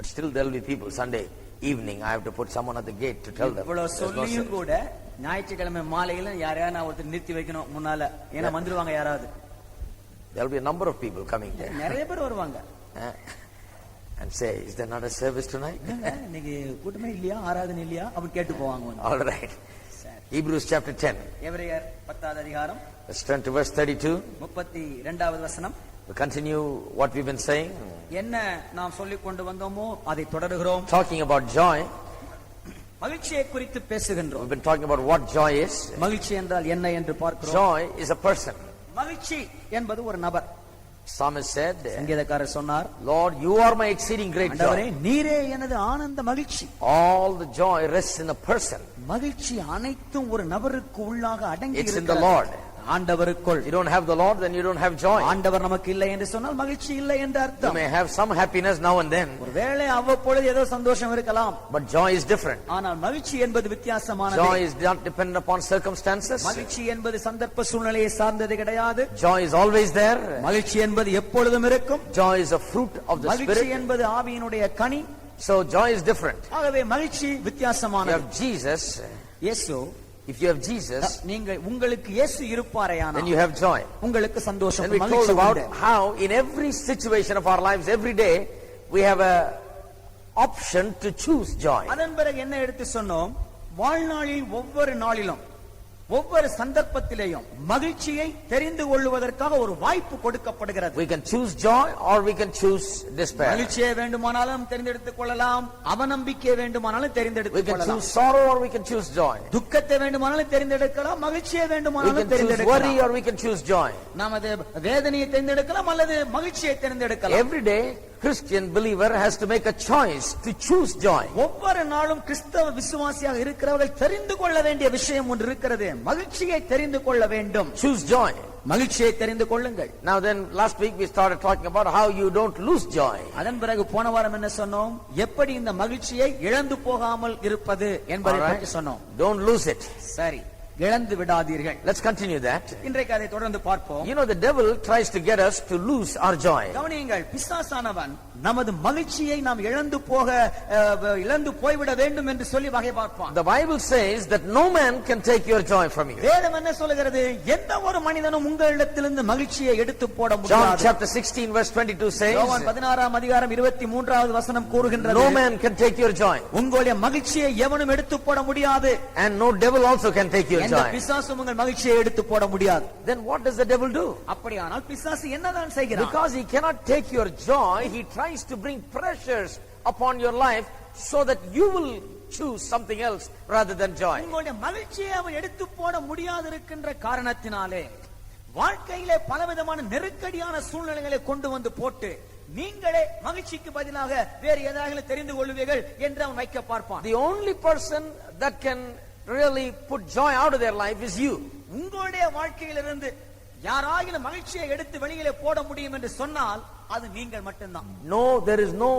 But still there will be people, Sunday evening, I have to put someone at the gate to tell them. இவ்வளவு சொல்லியும் கூட ஞாயிற்றுக்கிழமை மாலையில யாரையாவது நான் ஒருத்தர் நிறுத்தி வைக்கணும் முன்னால, ஏன்னா வந்துருவாங்க யாராவது. There will be a number of people coming there. நிறைய பேர் வருவாங்க. And say, is there not a service tonight? இன்னைக்கு கூட்டமே இல்லையா, ஆராதனை இல்லையா அப்படி கேட்டு போவாங்க. All right. Hebrews chapter 10. எபிரேயர் 10வது அதிகாரம். Let's turn to verse 32. 32வது வசனம். We'll continue what we've been saying. என்ன நாம் சொல்லிக் கொண்டு வந்தோமோ அதை தொடர்கிறோம். Talking about joy. மகிழ்ச்சியை குறித்து பேசுகின்றோம். We've been talking about what joy is. மகிழ்ச்சி என்றால் என்ன என்று பார்க்கிறோம். Joy is a person. மகிழ்ச்சி என்பது ஒரு நபர். Psalmist said, சங்கீதக்காரர் சொன்னார், Lord, you are my exceeding great joy. நீரே எனது ஆனந்த மகிழ்ச்சி. All the joy rests in a person. மகிழ்ச்சி அனைத்தும் ஒரு நபருக்கு உள்ளாக அடங்கி இருக்கிறது. It's in the Lord. ஆண்டவருக்குள். You don't have the Lord, then you don't have joy. ஆண்டவர் நமக்கு இல்லை என்று சொன்னால் மகிழ்ச்சி இல்லை என்று அர்த்தம். You may have some happiness now and then. ஒருவேளை அவ்வப்பொழுது ஏதோ சந்தோஷம் இருக்கலாம். But joy is different. ஆனால் மகிழ்ச்சி என்பது வித்தியாசமானது. Joy is not dependent upon circumstances. மகிழ்ச்சி என்பது சந்தர்ப்ப சூழ்நிலையை சார்ந்தது கிடையாது. Joy is always there. மகிழ்ச்சி என்பது எப்பொழுதும் இருக்கும். Joy is a fruit of the Spirit. மகிழ்ச்சி என்பது ஆவியினுடைய கனி. So joy is different. ஆகவே மகிழ்ச்சி வித்தியாசமானது. You have Jesus. இயேசு. If you have Jesus, நீங்கள் உங்களுக்கு இயேசு இருப்பாரேயானால் then you have joy. உங்களுக்கு சந்தோஷம். And we told about how in every situation of our lives every day we have a option to choose joy. அதன் பிறகு என்ன எடுத்து சொன்னோம், வாழ்நாளில் ஒவ்வொரு நாளிலும் ஒவ்வொரு சந்தர்ப்பத்திலேயும் மகிழ்ச்சியை தெரிந்து கொள்வதற்காக ஒரு வாய்ப்பு கொடுக்கப்படுகிறது. We can choose joy or we can choose despair. மகிழ்ச்சியை வேண்டுமானாலும் தேர்ந்தெடுத்துக் கொள்ளலாம், அவநம்பிக்கையை வேண்டுமானாலும் தேர்ந்தெடுத்துக் கொள்ளலாம். We can choose sorrow or we can choose joy. துக்கத்தை வேண்டுமானாலும் தேர்ந்தெடுக்கலாம், மகிழ்ச்சியை வேண்டுமானாலும் தேர்ந்தெடுக்கலாம். We can choose worry or we can choose joy. நாம் அது வேதனையை தேர்ந்தெடுக்கலாம் அல்லது மகிழ்ச்சியை தேர்ந்தெடுக்கலாம். Every day Christian believer has to make a choice to choose joy. ஒவ்வொரு நாளும் கிறிஸ்தவ விசுவாசியாக இருக்கிறவர்கள் தெரிந்து கொள்ள வேண்டிய விஷயம் ஒன்று இருக்கிறது. மகிழ்ச்சியை தெரிந்து கொள்ள வேண்டும். Choose joy. மகிழ்ச்சியை தெரிந்து கொள்ளுங்கள். Now then, last week we started talking about how you don't lose joy. அதன் பிறகு போன வாரம் என்ன சொன்னோம், எப்படி இந்த மகிழ்ச்சியை இழந்து போகாமல் இருப்பது என்பதை பற்றி சொன்னோம். Don't lose it. சரி, இழந்து விடாதீர்கள். Let's continue that. இன்றைக்கு அதை தொடர்ந்து பார்ப்போம். You know, the devil tries to get us to lose our joy. கவனியுங்கள், பிசாசானவன் நமது மகிழ்ச்சியை நாம் இழந்து போய்விட வேண்டும் என்று சொல்லி வகை பார்ப்பான். The Bible says that no man can take your joy from you. வேதம் என்ன சொல்கிறது, எந்த ஒரு மனிதனும் உங்களிடத்திலிருந்து மகிழ்ச்சியை எடுத்து போட முடியாது. John chapter 16 verse 22 says, யோவான் 16ஆம் அதிகாரம் 23வது வசனம் கூறுகின்றது, no man can take your joy. உங்களுடைய மகிழ்ச்சியை எவனும் எடுத்து போட முடியாது. And no devil also can take your joy. பிசாசு உங்கள் மகிழ்ச்சியை எடுத்து போட முடியாது. Then what does the devil do? அப்படியானால் பிசாசு என்னதான் செய்கிறான்? Because he cannot take your joy, he tries to bring pressures upon your life so that you will choose something else rather than joy. உங்களுடைய மகிழ்ச்சியை அவன் எடுத்து போட முடியாது இருக்கின்ற காரணத்தினாலே வாழ்க்கையிலே பலவிதமான நெருக்கடியான சூழ்நிலைகளை கொண்டு வந்து போட்டு நீங்களே மகிழ்ச்சிக்கு பதிலாக வேறு ஏதாவது தெரிந்து கொள்வீர்கள் என்று அவன் வைக்க பார்ப்பான். The only person that can really put joy out of their life is you. உங்களுடைய வாழ்க்கையிலிருந்து யாராயிலும் மகிழ்ச்சியை எடுத்து வெளியிலே போட முடியும் என்று சொன்னால் அது நீங்கள் மட்டும்தான். No, there is no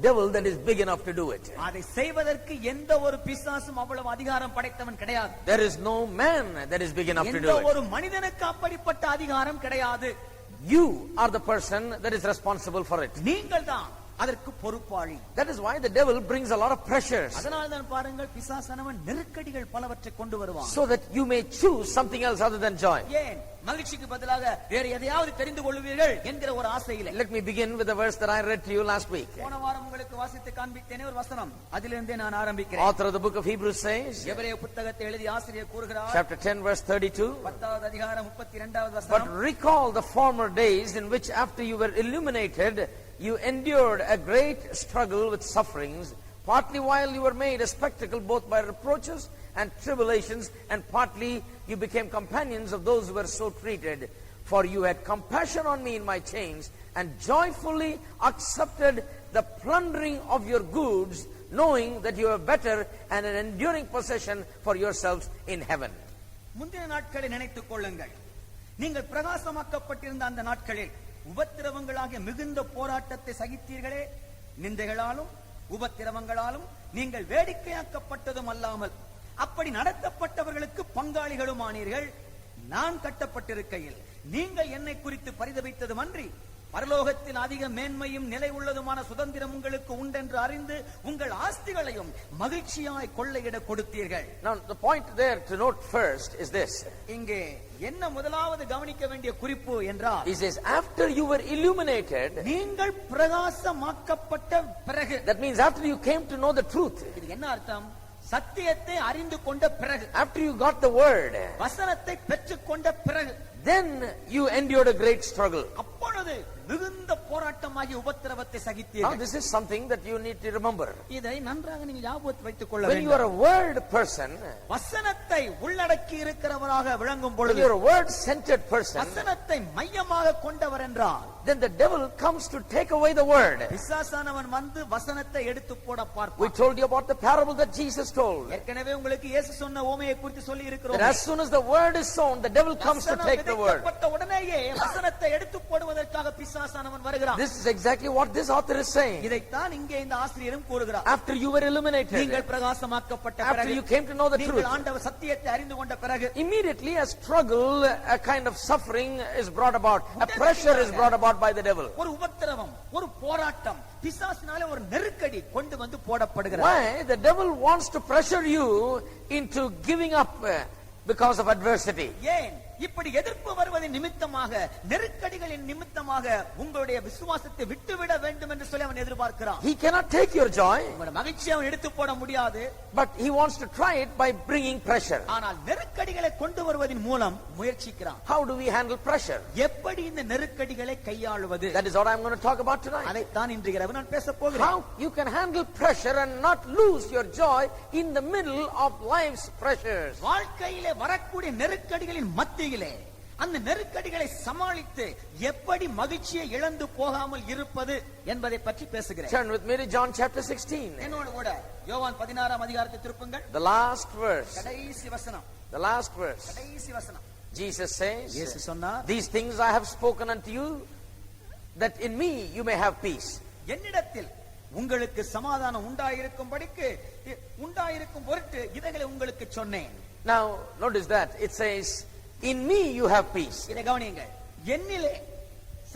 devil that is big enough to do it. அதை செய்வதற்கு எந்த ஒரு பிசாசும் அவ்வளவு அதிகாரம் படைத்தவன் கிடையாது. There is no man that is big enough to do it. எந்த ஒரு மனிதனுக்கு அப்படிப்பட்ட அதிகாரம் கிடையாது. You are the person that is responsible for it. நீங்கள் தான் அதற்கு பொறுப்பாளி. That is why the devil brings a lot of pressures. அதனால தான் பாருங்கள், பிசாசானவன் நெருக்கடிகள் பலவற்றை கொண்டு வருவான். So that you may choose something else other than joy. ஏன் மகிழ்ச்சிக்கு பதிலாக வேறு எதையாவது தெரிந்து கொள்வீர்கள் என்கிற ஒரு ஆசையிலே. Let me begin with the verse that I read to you last week. போன வாரம் உங்களுக்கு வாசித்து காண்பித்தேனே ஒரு வசனம், அதிலிருந்தே நான் ஆரம்பிக்கிறேன். Author of the book of Hebrews says, எபிரேய புத்தகத்தை எழுதிய ஆசிரியர் கூறுகிறார், chapter 10 verse 32, 10வது அதிகாரம் 32வது வசனம், but recall the former days in which after you were illuminated you endured a great struggle with sufferings, partly while you were made a spectacle both by reproaches and tribulations, and partly you became companions of those who were so treated. For you had compassion on me in my chains, and joyfully accepted the plundering of your goods, knowing that you are better and an enduring possession for yourselves in heaven. முந்தின நாட்களை நினைத்துக் கொள்ளுங்கள். நீங்கள் பிரகாசமாக்கப்பட்டிருந்த அந்த நாட்களில் உபத்திரவங்களாகிய மிகுந்த போராட்டத்தை சகித்தீர்களே. நிந்தைகளாலும் உபத்திரவங்களாலும் நீங்கள் வேடிக்கையாக்கப்பட்டதும் அல்லாமல் அப்படி நடத்தப்பட்டவர்களுக்கு பங்காளிகளும் ஆனீர்கள். நான் கட்டப்பட்டிருக்கையில் நீங்கள் என்னை குறித்து பரிதபித்ததும் அன்றி பரலோகத்தில் அதிக மேன்மையும் நிலை உள்ளதுமான சுதந்திரம் உங்களுக்கு உண்டென்று அறிந்து உங்கள் ஆஸ்திகளையும் மகிழ்ச்சியாய் கொள்ளையிட கொடுத்தீர்கள். Now the point there to note first is this. இங்கே என்ன முதலாவது கவனிக்க வேண்டிய குறிப்பு என்றால், He says after you were illuminated, நீங்கள் பிரகாசமாக்கப்பட்ட பிறகு. that means after you came to know the truth, இது என்ன அர்த்தம்? சத்தியத்தை அறிந்து கொண்ட பிறகு, after you got the word, வசனத்தை பெற்றுக்கொண்ட பிறகு, then you endured a great struggle. அப்பொழுது மிகுந்த போராட்டமாகி உபத்திரவத்தை Now சகித்தீர்கள். this is something that you need to remember. இதை நன்றாக நீங்கள் ஞாபகத்தில் வைத்துக் கொள்ள When you are வேண்டும். a word person, வசனத்தை உள்ளடக்கி இருக்கிறவராக விளங்கும் when பொழுது, you are a word centered person, வசனத்தை மையமாக கொண்டவர் என்றால், then the devil comes to take away the word. பிசாசானவன் வந்து வசனத்தை எடுத்து போட We பார்ப்பான். told you about the parable that Jesus told. ஏற்கனவே உங்களுக்கு இயேசு சொன்ன ஓமையை குறித்து சொல்லி That இருக்கிறோம். as soon as the word is sown, the devil comes to வசனம் take the word. விதைக்கப்பட்ட உடனேயே வசனத்தை எடுத்து போடுவதற்காக பிசாசானவன் வருகிறான். This is exactly what this author is saying. இதைத்தான் இங்கே இந்த ஆசிரியரும் கூறுகிறார். After you were illuminated, நீங்கள் பிரகாசமாக்கப்பட்ட after பிறகு, you came to know the truth, நீங்கள் ஆண்டவர் சத்தியத்தை அறிந்து கொண்ட பிறகு, immediately a struggle, a kind of suffering is brought about. A pressure is brought about by the devil. ஒரு உபத்திரவம், ஒரு போராட்டம், பிசாசினாலே ஒரு நெருக்கடி கொண்டு வந்து போடப்படுகிறது. Why? The devil wants to pressure you into giving up because of adversity. ஏன் இப்படி எதிர்ப்பு வருவதின் நிமித்தமாக, நெருக்கடிகளின் நிமித்தமாக உங்களுடைய விசுவாசத்தை விட்டுவிட வேண்டும் என்று சொல்லி அவன் எதிர்பார்க்கிறான். He cannot take your joy, உங்களுடைய மகிழ்ச்சியை அவன் எடுத்து போட முடியாது. but he wants to try it by bringing pressure. ஆனால் நெருக்கடிகளை கொண்டு வருவதன் மூலம் முயற்சிக்கிறான். How do we handle pressure? எப்படி இந்த நெருக்கடிகளை கையாளுவது? That is what I'm going to talk about tonight. அதைத்தான் இன்று இரவு நான் பேச போகிறேன். How you can handle pressure and not lose your joy in the middle of life's pressures. வாழ்க்கையிலே வரக்கூடிய நெருக்கடிகளின் மத்தியிலே அந்த நெருக்கடிகளை சமாளித்து எப்படி மகிழ்ச்சியை இழந்து போகாமல் இருப்பது என்பதை பற்றி பேசுகிறேன். Turn with me to John chapter 16. என்னோடு கூட யோவான் 16ஆம் அதிகாரத்தை திருப்புங்கள். The last verse. கடைசி வசனம். The last verse. கடைசி வசனம். Jesus says, இயேசு சொன்னார், these things I have spoken unto you, that in me you may have peace. என்னிடத்தில் உங்களுக்கு சமாதானம் உண்டாயிருக்கும்படிக்கு உண்டாயிருக்கும் பொருட்டு இவைகளை உங்களுக்கு சொன்னேன். Now notice that it says, in me you have peace. இதை கவனியுங்கள்.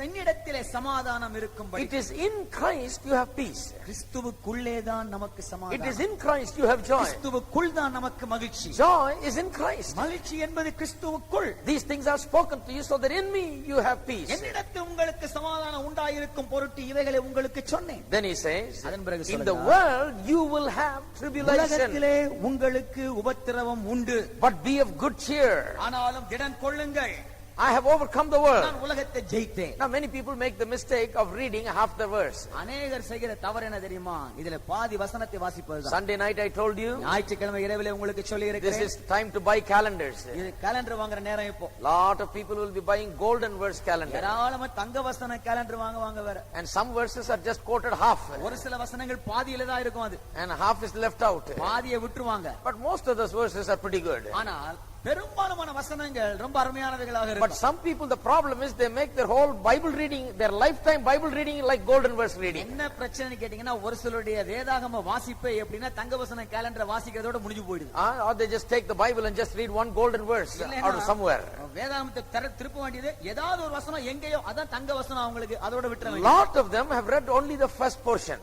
என்னிடத்திலே சமாதானம் இருக்கும்படி. It is in Christ you have peace. கிறிஸ்துவுக்குள்ளே தான் நமக்கு It சமாதானம். is in Christ you have joy. கிறிஸ்துவுக்குள் தான் நமக்கு மகிழ்ச்சி. Joy is in Christ. மகிழ்ச்சி என்பது கிறிஸ்துவுக்குள். These things are spoken to you so that in me you have peace. என்னிடத்தில் உங்களுக்கு சமாதானம் உண்டாயிருக்கும் பொருட்டு இவைகளை உங்களுக்கு சொன்னேன். Then he says, அதன் பிறகு in the சொல்கிறார், world you will have tribulation, உலகத்திலே உங்களுக்கு உபத்திரவம் உண்டு. but be of good cheer. ஆனாலும் திடன் கொள்ளுங்கள், I have overcome the world. நான் உலகத்தை ஜெயித்தேன். Now many people make the mistake of reading half the verse. அநேகர் செய்கிற தவறு என்ன தெரியுமா? இதுல பாதி வசனத்தை வாசிப்பதுதான். Sunday night I told you, ஞாயிற்றுக்கிழமை இரவிலே உங்களுக்கு சொல்லி this இருக்கிறேன். is time to buy calendars. இது கேலண்டர் வாங்குற நேரம் இப்போ. Lot of people will be buying golden verse calendar. ஏராளமா தங்க வசன கேலண்டர் வாங்க வேற. And some verses are just quoted half. ஒரு சில வசனங்கள் பாதியில தான் இருக்கும், அது And half is left out. பாதியை விட்டுருவாங்க. But most of those verses are pretty good. ஆனால் பெரும்பாலான வசனங்கள் ரொம்ப அருமையானவைகளாக But இருக்கும். some people, the problem is they make their whole Bible reading, their lifetime Bible reading like golden verse reading. என்ன பிரச்சனை கேட்டீங்கன்னா, ஒரு சிலருடைய வேதாகம வாசிப்பே எப்படின்னா தங்க வசன கேலண்டரை வாசிக்கிறதோட முடிஞ்சு போயிடுது. Or they just take the Bible and just read one golden verse out of somewhere. வேதாகமத்தை திருப்ப வேண்டியது ஏதாவது ஒரு வசனம் எங்கேயோ, அதான் தங்க வசனம் அவங்களுக்கு, அதோட விட்டுற. Lot of them have read only the first portion.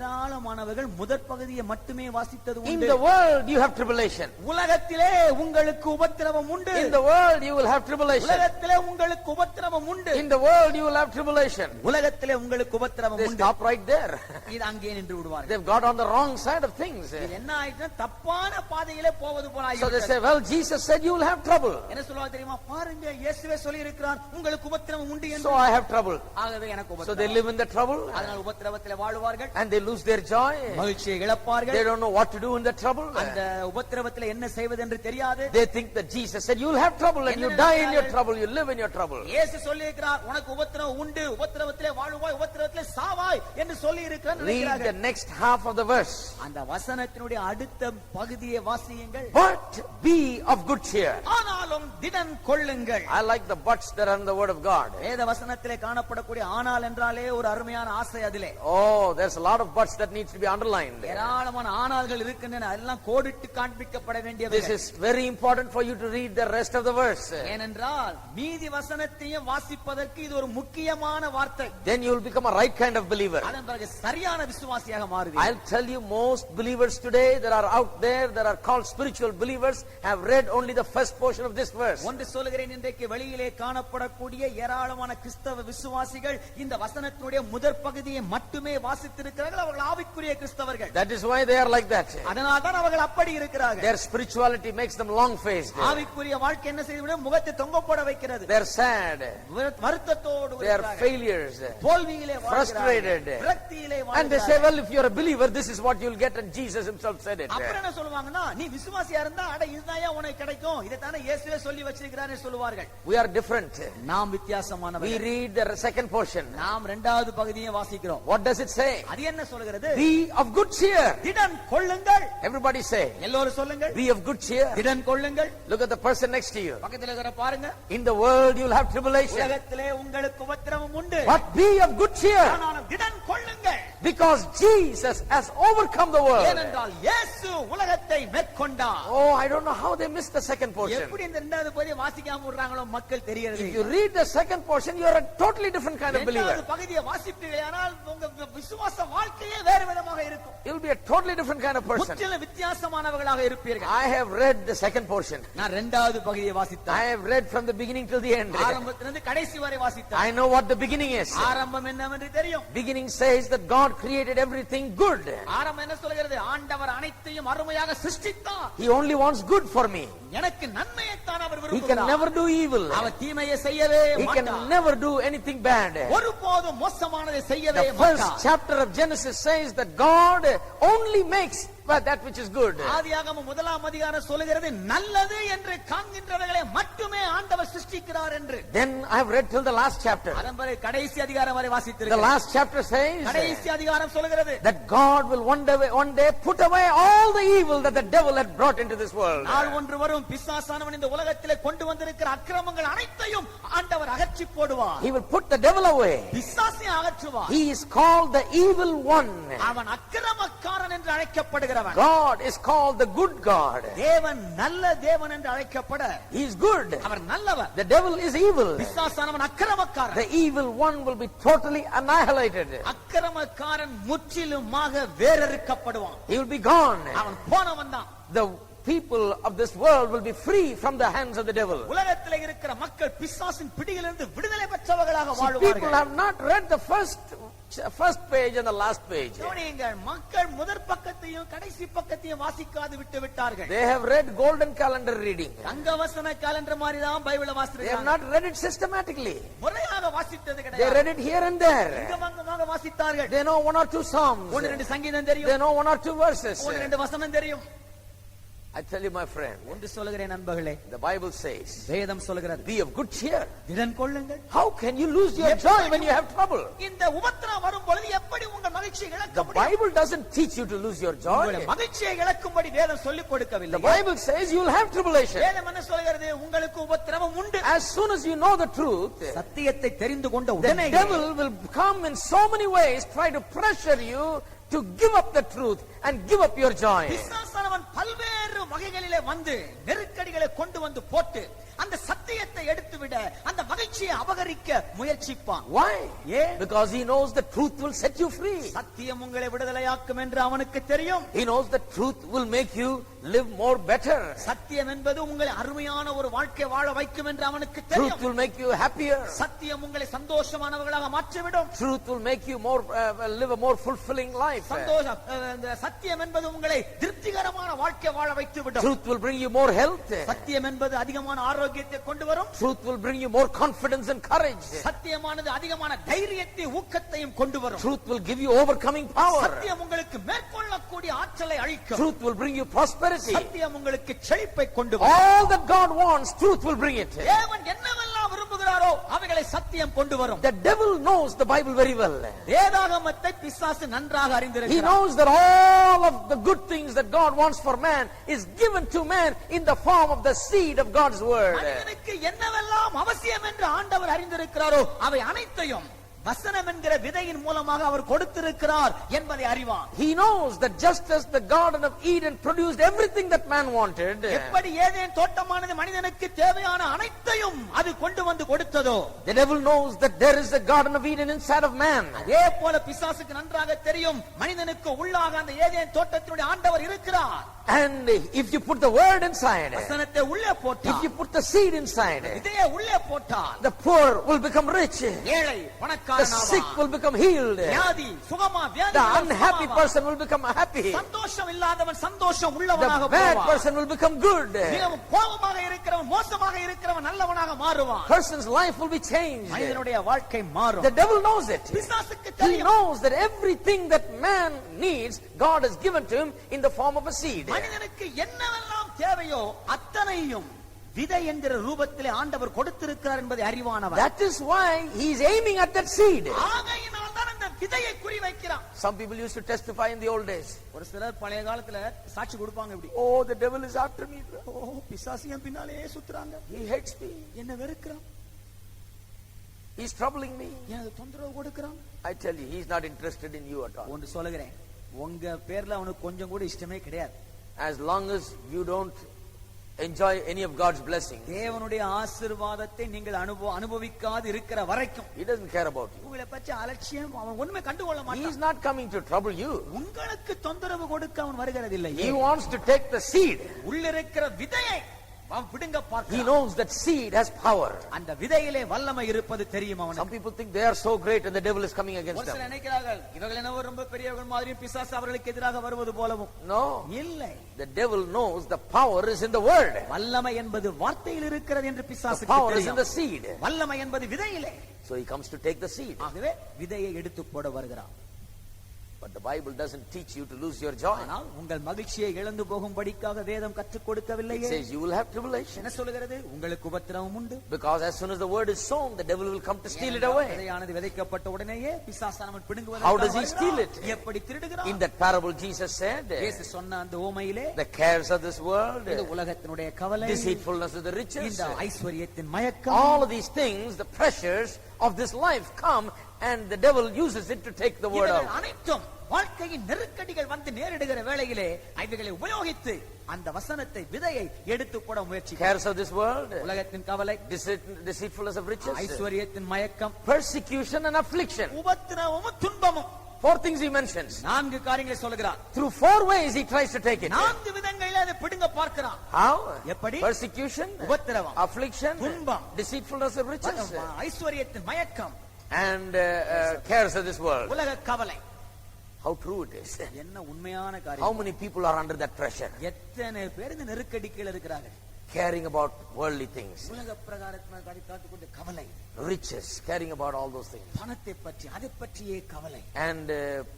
ஏராளமானவர்கள் முதற் பகுதியை மட்டுமே வாசித்தது In உண்டு. the world you have tribulation. உலகத்திலே உங்களுக்கு உபத்திரவம் உண்டு. In the world you will have tribulation. உலகத்திலே உங்களுக்கு உபத்திரவம் உண்டு. In the world you will have tribulation. உலகத்திலே உங்களுக்கு உபத்திரவம் They உண்டு. stop right there. இது அங்கே நின்று விடுவார்கள். They've got on the wrong side of things. இது என்ன ஆயிடுச்சுன்னா தப்பான பாதையிலே போவது போல So they ஆயிடுச்சு. say, well, Jesus said you will have trouble. என்ன சொல்லுவாங்க தெரியுமா? பாருங்க, இயேசுவே சொல்லி இருக்கிறார் உங்களுக்கு உபத்திரவம் உண்டு என்று. So I have trouble. ஆகவே எனக்கு So they உபத்திரவம். live in the trouble அதனால் உபத்திரவத்திலே வாழுவார்கள். and they lose their joy. மகிழ்ச்சியை இழப்பார்கள். They don't know what to do in the trouble. அந்த உபத்திரவத்திலே என்ன செய்வது என்று தெரியாது. They think that Jesus said you will have trouble and you die in your trouble, you live in your trouble. இயேசு சொல்லி இருக்கிறார் உனக்கு உபத்திரவம் உண்டு, உபத்திரவத்திலே வாழுவாய், உபத்திரவத்திலே சாவாய் என்று சொல்லி இருக்கிறார். Read the next half of the verse. அந்த வசனத்தினுடைய அடுத்த பகுதியை வாசியுங்கள். But be of good cheer. ஆனாலும் திடன் கொள்ளுங்கள். I like the buts that are in the word of God. வேத வசனத்திலே காணப்படக்கூடிய ஆனால் என்றாலே ஒரு அருமையான ஆசை அதிலே. Oh, there's a lot of buts that needs to be underlined. ஏராளமான ஆனால்கள் இருக்கின்றன, எல்லாம் கோடிட்டு காண்பிக்கப்பட வேண்டியவை. This is very important for you to read the rest of the verse. ஏனென்றால் மீதி வசனத்தையும் வாசிப்பதற்கு இது ஒரு முக்கியமான வார்த்தை. Then you will become a right kind of believer. அதன் பிறகு சரியான விசுவாசியாக மாறுவீர்கள். I'll tell you, most believers today that are out there that are called spiritual believers have read only the first portion of this verse. ஒன்று சொல்கிறேன், இன்றைக்கு வெளியிலே காணப்படக்கூடிய ஏராளமான கிறிஸ்தவ விசுவாசிகள் இந்த வசனத்தினுடைய முதற் பகுதியை மட்டுமே வாசித்திருக்கிறார்கள். அவர்கள் ஆவிக்குரிய கிறிஸ்தவர்கள். That is why they are like that. அதனால தான் அவர்கள் அப்படி இருக்கிறார்கள். Their spirituality makes them long faced. ஆவிக்குரிய வாழ்க்கை என்ன செய்து முகத்தை தொங்க போட வைக்கிறது. They are sad. வருத்தத்தோடு They are failures. தோல்வியிலே frustrated. விரக்தியிலே And they say, well, if you are a believer, this is what you will get, and Jesus himself said it. அப்புறம் என்ன சொல்வாங்கன்னா, நீ விசுவாசியா இருந்தா அட இதுதான் உனக்கு கிடைக்கும், இத தான இயேசுவே சொல்லி வச்சிருக்காருன்னு சொல்வார்கள். We are different. நாம் வித்தியாசமானவர்கள். We read the second portion. நாம் இரண்டாவது பகுதியை வாசிக்கிறோம். What does it say? அது என்ன சொல்கிறது? Be of good cheer. திடன் கொள்ளுங்கள். Everybody say. எல்லாரும் சொல்லுங்கள். Be of good cheer. திடன் கொள்ளுங்கள். Look at the person next to you. பக்கத்துல இருக்கிற பாருங்க. In the world you will have tribulation. உலகத்திலே உங்களுக்கு உபத்திரவம் உண்டு. But be of good cheer. ஆனாலும் திடன் கொள்ளுங்கள். Because Jesus has overcome the world. ஏனென்றால் இயேசு உலகத்தை மேற்கொண்டார். Oh, I don't know how they missed the second portion. எப்படி இந்த இரண்டாவது பகுதியை வாசிக்காம விடுறாங்களோ மக்கள் தெரியறது. If you read the second portion, you are a totally different kind of believer. இரண்டாவது பகுதியை வாசிப்பீர்களானால் உங்க விசுவாச வாழ்க்கையே வேறு விதமாக இருக்கும். You will be a totally different kind of person. முற்றிலும் வித்தியாசமானவர்களாக இருப்பீர்கள். I have read the second portion. நான் இரண்டாவது பகுதியை வாசித்தேன். I have read from the beginning till the end. ஆரம்பத்திலிருந்து கடைசி வரை வாசித்தேன். I know what the beginning is. ஆரம்பம் என்னவென்று தெரியும். Beginning says that God created everything good. ஆரம்பம் என்ன சொல்கிறது? ஆண்டவர் அனைத்தையும் அருமையாக சிருஷ்டித்தார். He only wants good for me. எனக்கு நன்மையைத்தான் அவர் He can விரும்புகிறார். never do evil. அவர் தீமையை செய்யவே He மாட்டார். can never do anything bad. ஒருபோதும் மோசமானதை செய்யவே The first மாட்டார். chapter of Genesis says that God only makes that which is good. ஆதியாகமம் முதலாம் அதிகாரம் சொல்கிறது நல்லது என்று காண்கின்றவைகளை மட்டுமே ஆண்டவர் சிருஷ்டிக்கிறார் என்று. Then I have read till the last chapter. அதன் பிறகு கடைசி அதிகாரம் வரை The வாசித்திருக்கிறேன். last chapter says கடைசி அதிகாரம் சொல்கிறது that God will one day put away all the evil that the devil had brought into this world. நாள் ஒன்று வரும் பிசாசானவன் இந்த உலகத்திலே கொண்டு வந்திருக்கிற அக்கிரமங்கள் அனைத்தையும் ஆண்டவர் அகற்றி போடுவார். He will put the devil away. பிசாசை அகற்றுவார். He is called the evil one. அவன் அக்கிரமக்காரன் என்று அழைக்கப்படுகிறவன். God is called the good God. தேவன் நல்ல தேவன் என்று அழைக்கப்பட He is good. அவர் நல்லவர். The devil is evil. பிசாசானவன் அக்கிரமக்காரன். The evil one will be totally annihilated. அக்கிரமக்காரன் முற்றிலுமாக வேறறுக்கப்படுவான். He will be gone. அவன் போனவன் தான். The people of this world will be free from the hands of the devil. உலகத்திலே இருக்கிற மக்கள் பிசாசின் பிடியிலிருந்து விடுதலை பெற்றவர்களாக See, people வாழ்வார்கள். have not read the first page and the last page. கவனியுங்கள், மக்கள் முதற் பக்கத்தையும் கடைசி பக்கத்தையும் வாசிக்காது விட்டு விட்டார்கள். They have read golden calendar reading. தங்கவசன calendar மாதிரி தான் பைபிளை They have வாசிக்கிறாங்க. not read it systematically. முறையாக வாசித்தது They கிடையாது. read it here and there. இங்கமாக வாசித்தார்கள். They know one or two psalms. ஒன்று ரெண்டு சங்கீதம் They தெரியும். know one or two verses. ஒன்று ரெண்டு வசனம் தெரியும். I tell you, my friend, ஒன்று சொல்லுகிறேன் நண்பர்களே, the Bible says, வேதம் சொல்கிறது be of good cheer. திடன் கொள்ளுங்கள். How can you lose your joy when you have trouble? இந்த உபத்திரம் வரும் பொழுது எப்படி உங்கள் மகிழ்ச்சியை இழக்க The முடியும்? Bible doesn't teach you to lose your உங்களுடைய joy. மகிழ்ச்சியை இழக்கும்படி வேதம் சொல்லிக் The கொடுக்கவில்லை. Bible says you will have tribulation. வேதம் என்ன சொல்கிறது? உங்களுக்கு உபத்திரவம் உண்டு. As soon as you know the truth, சத்தியத்தை தெரிந்து கொண்ட the உடனே devil will come in so many ways, try to pressure you to give up the truth and give up your joy. பிசாசானவன் பல்வேறு வகைகளிலே வந்து நெருக்கடிகளை கொண்டு வந்து போட்டு அந்த சத்தியத்தை எடுத்துவிட அந்த மகிழ்ச்சியை அபகரிக்க முயற்சிப்பான். Why? ஏன்? Because he knows the truth will set you free. சத்தியம் உங்களை விடுதலையாக்கும் என்று அவனுக்கு தெரியும். He knows the truth will make you live more better. சத்தியம் என்பது உங்களை அருமையான ஒரு வாழ்க்கை வாழ வைக்கும் என்று அவனுக்கு Truth தெரியும். will make you happier. சத்தியம் உங்களை சந்தோஷமானவர்களாக மாற்றிவிடும். Truth will make you live a more fulfilling life. சந்தோஷம் இந்த சத்தியம் என்பது உங்களை திருப்திகரமான வாழ்க்கை வாழ வைத்து விடும். Truth will bring you more health. சத்தியம் என்பது அதிகமான ஆரோக்கியத்தை கொண்டு வரும். Truth will bring you more confidence and courage. சத்தியமானது அதிகமான தைரியத்தை ஊக்கத்தையும் கொண்டு வரும். Truth will give you overcoming power. சத்தியம் உங்களுக்கு மேற்கொள்ளக்கூடிய ஆற்றலை அளிக்கும். Truth will bring you prosperity. சத்தியம் உங்களுக்கு செழிப்பை கொண்டு வரும். All that God wants, truth will bring it. தேவன் என்னவெல்லாம் விரும்புகிறாரோ அவைகளை சத்தியம் கொண்டு வரும். The devil knows the Bible very well. வேதாகமத்தை பிசாசு நன்றாக He அறிந்திருக்கிறார். knows that all of the good things that God wants for man is given to man in the form of the seed of God's word. மனிதனுக்கு என்னவெல்லாம் அவசியம் என்று ஆண்டவர் அறிந்திருக்கிறாரோ அவை அனைத்தையும் வசனம் என்கிற விதையின் மூலமாக அவர் கொடுத்திருக்கிறார் என்பதை அறிவான். He knows that just as the Garden of Eden produced everything that man wanted, எப்படி ஏதேன் தோட்டமானது மனிதனுக்கு தேவையான அனைத்தையும் அது கொண்டு வந்து கொடுத்ததோ, the devil knows that there is a Garden of Eden inside of man. அதே போல பிசாசுக்கு நன்றாக தெரியும் மனிதனுக்கு உள்ளாக அந்த ஏதேன் தோட்டத்தினுடைய ஆண்டவர் இருக்கிறார். And if you put the word inside, வசனத்தை உள்ளே if போட்டால், you put the seed inside, விதையை உள்ளே போட்டால், the poor will become rich, ஏழை the பணக்காரன் sick ஆவான். will become healed, வியாதி சுகமா, the வியாதி unhappy person will become happy, சந்தோஷம் இல்லாதவன் சந்தோஷம் the உள்ளவனாக bad போவான். person will become good, மிகவும் கோபமாக இருக்கிறவன் மோசமாக இருக்கிறவன் நல்லவனாக மாறுவான். person's life will be changed. மனிதனுடைய வாழ்க்கை மாறும். The devil knows it. பிசாசுக்கு He தெரியும் knows that everything that man needs, God has given to him in the form of a seed. மனிதனுக்கு என்னவெல்லாம் தேவையோ அத்தனையும் விதை என்கிற ரூபத்திலே ஆண்டவர் கொடுத்திருக்கிறார் என்பதை அறிவானவர். That is why he is aiming at that seed. ஆகையினால் தான் அந்த விதையை குறி வைக்கிறான். Some people used to testify in the old days. ஒரு சிலர் பழைய காலத்துல சாட்சி கொடுப்பாங்க இப்படி. Oh, the devil is after me. ஓ பிசாசு என் பின்னாலே சுத்துறாங்க. He hates me. என்ன வெறுக்கிறான். He is troubling me. எனக்கு தொந்தரவு கொடுக்கிறான். I tell you, he is not interested in you at all. ஒன்று சொல்லுகிறேன், உங்க பேர்ல அவனுக்கு கொஞ்சம் கூட இஷ்டமே கிடையாது. As long as you don't enjoy any of God's blessing, தேவனுடைய ஆசீர்வாதத்தை நீங்கள் அனுபவிக்காது இருக்கிற வரைக்கும் he doesn't care about you. உங்களை பற்றி அலட்சியம் அவன் ஒண்ணுமே கண்டுகொள்ள He is மாட்டான். not coming to trouble you. உங்களுக்கு தொந்தரவு கொடுக்க அவன் வருகிறதில்லை. He wants to take the seed. உள்ளிருக்கிற விதையை அவன் பிடுங்க He பார்க்கிறான். knows that seed has power. அந்த விதையிலே வல்லமை இருப்பது தெரியும் Some அவனுக்கு. people think they are so great and the devil is coming against ஒரு சிலர் them. நினைக்கிறார்கள் இவர்கள் என்னவோ ரொம்ப பெரியவர்கள் மாதிரி பிசாசு அவர்களுக்கு எதிராக வருவது போலவும். No. இல்லை, The devil knows the power is in the word. வல்லமை என்பது வார்த்தையில் இருக்கிறது என்று The பிசாசுக்கு power is in தெரியும். the seed. வல்லமை என்பது விதையிலே. So he comes to take the seed. ஆகவே விதையை எடுத்து போட வருகிறான். But the Bible doesn't teach you to lose your joy. ஆனால் உங்கள் மகிழ்ச்சியை இழந்து போகும்படிக்காக வேதம் கற்றுக் It கொடுக்கவில்லையே. says you will have tribulation. என்ன சொல்லுகிறது? உங்களுக்கு உபத்திரவம் உண்டு. Because as soon as the word is sown, the devil will come to steal it away. விதையானது விதைக்கப்பட்ட உடனேயே பிசாசானவன் How does he steal it? எப்படி திருடுகிறான்? In that parable Jesus said, இயேசு சொன்ன அந்த ஓமையிலே the cares of this world, இந்த உலகத்தினுடைய கவலை, deceitfulness of the riches, இந்த ஐஸ்வரியத்தின் மயக்கம், all of these things, the pressures of this life come and the devil uses it to take the word இவைகள் out. அனைத்தும் வாழ்க்கையின் நெருக்கடிகள் வந்து நேரிடுகிற வேளையிலே இவைகளை உபயோகித்து அந்த வசனத்தை விதையை எடுத்து போட முயற்சி. Cares of this world, உலகத்தின் கவலை, deceitfulness of riches, ஐஸ்வரியத்தின் மயக்கம், persecution and affliction. உபத்திரவமும் துன்பமும். 4 things he mentions. 4 காரியங்களை சொல்கிறார். Through 4 ways he tries to take it. 4 விதங்களிலே அதை பிடுங்க பார்க்கிறான். How? எப்படி? Persecution, உபத்திரவம், affliction, துன்பம், deceitfulness of riches, ஐஸ்வரியத்தின் மயக்கம், and cares of this world. உலக கவலை. How true it is. என்ன உண்மையான How காரியம். many people are under that pressure, எத்தனை பேர் இந்த நெருக்கடி கீழ இருக்கிறார்கள். caring about worldly things, உலக பிரகாரத்தின காத்து கொண்டு கவலை, riches, caring about all those things, பணத்தை பற்றி அதை பற்றியே கவலை, and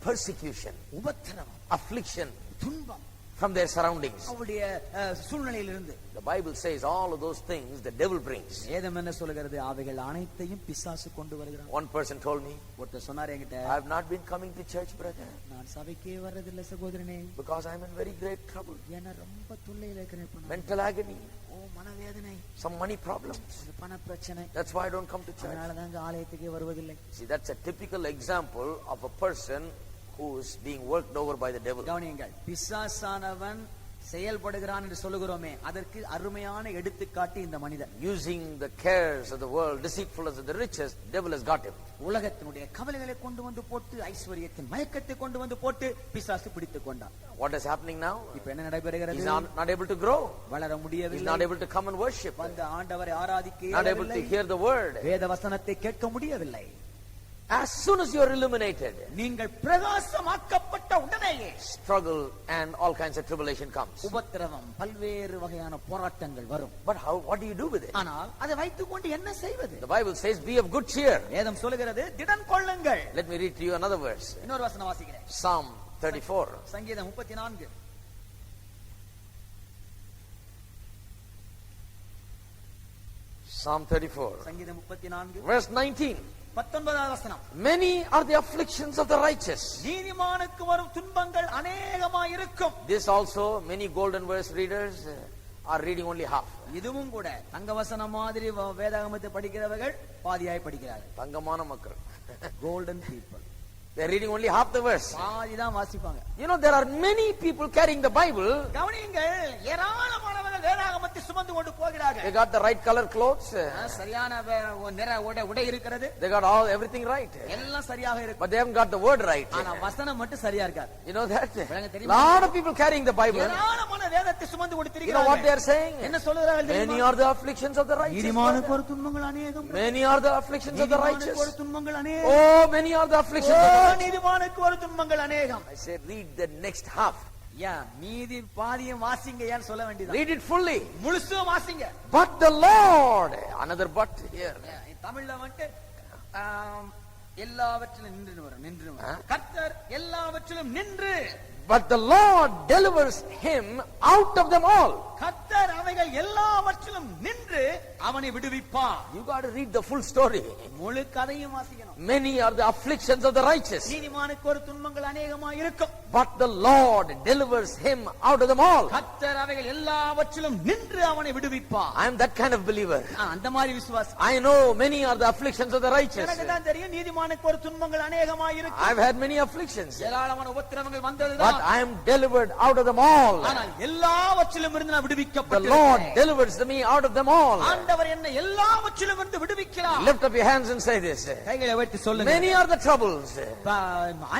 persecution, உபத்திரவம், affliction துன்பம் from their surroundings. அவருடைய சூழ்நிலையிலிருந்து. The Bible says all of those things the devil brings. வேதம் என்ன சொல்கிறது? அவைகள் அனைத்தையும் பிசாசு கொண்டு வருகிறான். One person told me, ஒருத்தர் சொன்னார் என்கிட்ட, I have not been coming to church, brother, நான் சபைக்கே வர்றதில்லை சகோதரனே, because I am in very great trouble, ஏன்னா ரொம்ப தொல்லையில இருக்கிறேன். இப்ப நான். mental agony, ஓ மனவேதனை, some money problems. ஒரு பண பிரச்சனை, That's why I don't come to church. அதனாலதாங்க ஆலயத்துக்கே வருவதில்லை. See, that's a typical example of a person who is being worked over by the devil. கவனியுங்கள், பிசாசானவன் செயல்படுகிறான் என்று சொல்லுகிறோமே, அதற்கு அருமையான எடுத்துக்காட்டு இந்த மனிதன். Using the cares of the world, deceitfulness of the riches, devil has got him. உலகத்தினுடைய கவலைகளை கொண்டு வந்து போட்டு, ஐஸ்வரியத்தின் மயக்கத்தை கொண்டு வந்து போட்டு பிசாசு பிடித்துக் கொண்டான். What is happening now? இப்ப என்ன நடைபெறுகிறது? He's not able to grow. வளர He's முடியவில்லை. not able to come and worship. வந்து ஆண்டவரை ஆராதிக்க Not able to hear the word. வேத வசனத்தை கேட்க முடியவில்லை. As soon as you are illuminated, நீங்கள் பிரகாசமாக்கப்பட்ட உடனேயே struggle and all kinds of tribulation comes. உபத்திரவம், பல்வேறு வகையான போராட்டங்கள் வரும். But what do you do with it? ஆனால் அதை வைத்துக் கொண்டு என்ன செய்வது? The Bible says, be of good cheer. வேதம் சொல்லுகிறது, திடன் கொள்ளுங்கள். Let me read to you another verse. இன்னொரு வசனம் வாசிக்கிறேன். Psalm 34. சங்கீதம் 34. Psalm 34. சங்கீதம் 34 Verse 19. 19வது வசனம். Many are the afflictions of the righteous. நீதிமானுக்கு வரும் துன்பங்கள் அநேகமாய் இருக்கும். This also, many golden verse readers are reading only half. இதுவும் கூட தங்க வசனம் மாதிரி வேதாகமத்தை படிக்கிறவர்கள் பாதியாய் படிக்கிறார்கள். தங்கமான மக்கள். Golden people. They're reading only half the verse. பாதிதான் வாசிப்பாங்க. You know, there are many people carrying the Bible. கவனியுங்கள், ஏராளமானவர்கள் வேதாகமத்தை சுமந்து கொண்டு போகிறார்கள். They got the right color clothes. சரியான நிற உடை இருக்கிறது. They got everything right. எல்லாம் சரியாக இருக்கு. But they haven't got the word right. ஆனா வசனம் மட்டும் சரியா இருக்காது. You know that? Lot of people carrying the Bible. ஏராளமான வேதத்தை சுமந்து கொண்டு You know what திரிகிறார்கள். they are saying? என்ன சொல்றார்கள் தெரியுமா? Many are the afflictions of the righteous. நீதிமானுக்கு ஒரு துன்பங்கள் அநேகம். Many are the afflictions of the righteous. நீதிமானுக்கு ஒரு துன்பங்கள் அநேகம். Oh, many are the afflictions of the righteous. நீதிமானுக்கு ஒரு துன்பங்கள் அநேகம். I say read the next half. மீதி பாதியம் வாசிங்க ஏன் சொல்ல வேண்டியது? Read it fully. முழுசும் வாசிங்க. But the Lord, another but here. தமிழ்ல வந்து எல்லாவற்றிலும் நின்று வரும். கர்த்தர் எல்லாவற்றிலும் நின்று. But the Lord delivers him out of them all. கர்த்தர் அவைகள் எல்லாவற்றிலும் நின்று அவனை விடுவிப்பார். You got to read the full story. முழு கதையும் வாசிக்கணும். Many are the afflictions of the righteous. நீதிமானுக்கு ஒரு துன்பங்கள் அநேகமாக இருக்கும். But the Lord delivers him out of them all. கர்த்தர் அவைகள் எல்லாவற்றிலும் நின்று அவனை விடுவிப்பார். I am that kind of believer. அந்த மாதிரி விசுவாசி. I know many are the afflictions of the righteous. எனக்கு தான் தெரியும் நீதிமானுக்கு ஒரு துன்பங்கள் அநேகமாக இருக்கும். I've had many afflictions. ஏராளமான உபத்திரவங்கள் வந்ததுதான். But I am delivered out of them all. ஆனால் எல்லாவற்றிலும் இருந்து நான் The விடுவிக்கப்பட்டேன். Lord delivers me out of them all. ஆண்டவர் என்னை எல்லாவற்றிலும் இருந்து விடுவிக்கிறார். Lift up your hands and say this. கைகளை வைத்து சொல்லுங்க. Many are the troubles.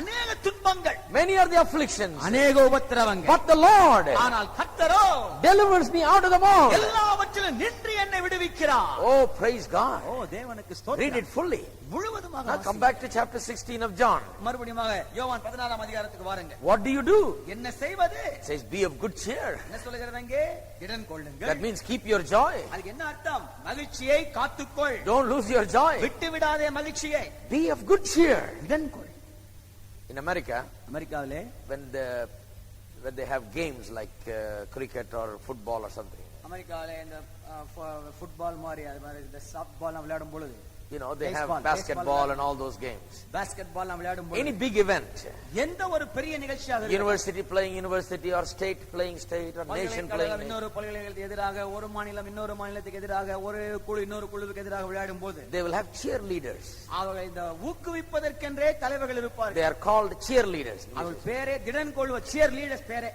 அநேக துன்பங்கள். Many are the afflictions. அநேக உபத்திரவங்கள். But the Lord ஆனால் கர்த்தரோ delivers me out of them all. எல்லாவற்றிலும் நின்று என்னை விடுவிக்கிறார். Oh, praise God. ஓ தேவனுக்கு ஸ்தோத்திரம். Read it fully. முழுவதுமாக. Now come back to chapter 16 of John. மறுபடியும் யோவான் 16ஆம் அதிகாரத்துக்கு வாருங்க. What do you do? என்ன செய்வது? It says be of good cheer. என்ன சொல்லுகிறது அங்கே? திடன் கொள்ளுங்கள். That means keep your joy. அதுக்கு என்ன அர்த்தம்? மகிழ்ச்சியை காத்துக்கொள். Don't lose your joy. விட்டு விடாதே மகிழ்ச்சியை. Be of good cheer. திடன் கொள். In America, அமெரிக்காவிலே when they have games like cricket or football or something, அமெரிக்காவிலே இந்த ஃபுட்பால் மாதிரி அது மாதிரி இந்த சாஃப்ட் பால் விளையாடும் பொழுது, you know, they have Baseball, basketball and all those games. Basketball விளையாடும் பொழுது, Any big event, எந்த ஒரு பெரிய நிகழ்ச்சியாக இருக்கட்டும், university playing university or state playing state or nation playing nation, இன்னொரு பல்கலைக்கழகத்துக்கு எதிராக, ஒரு மாநிலம் இன்னொரு மாநிலத்துக்கு எதிராக, ஒரு குழு இன்னொரு குழுவுக்கு எதிராக விளையாடும் போது, they will have cheerleaders. அவர்கள் இந்த ஊக்குவிப்பதற்கென்றே தலைவர்கள் இருப்பார்கள். They are called cheerleaders. அவர்கள் பேரே திடன் கொள்வ சியர் லீடர்ஸ் பேரே.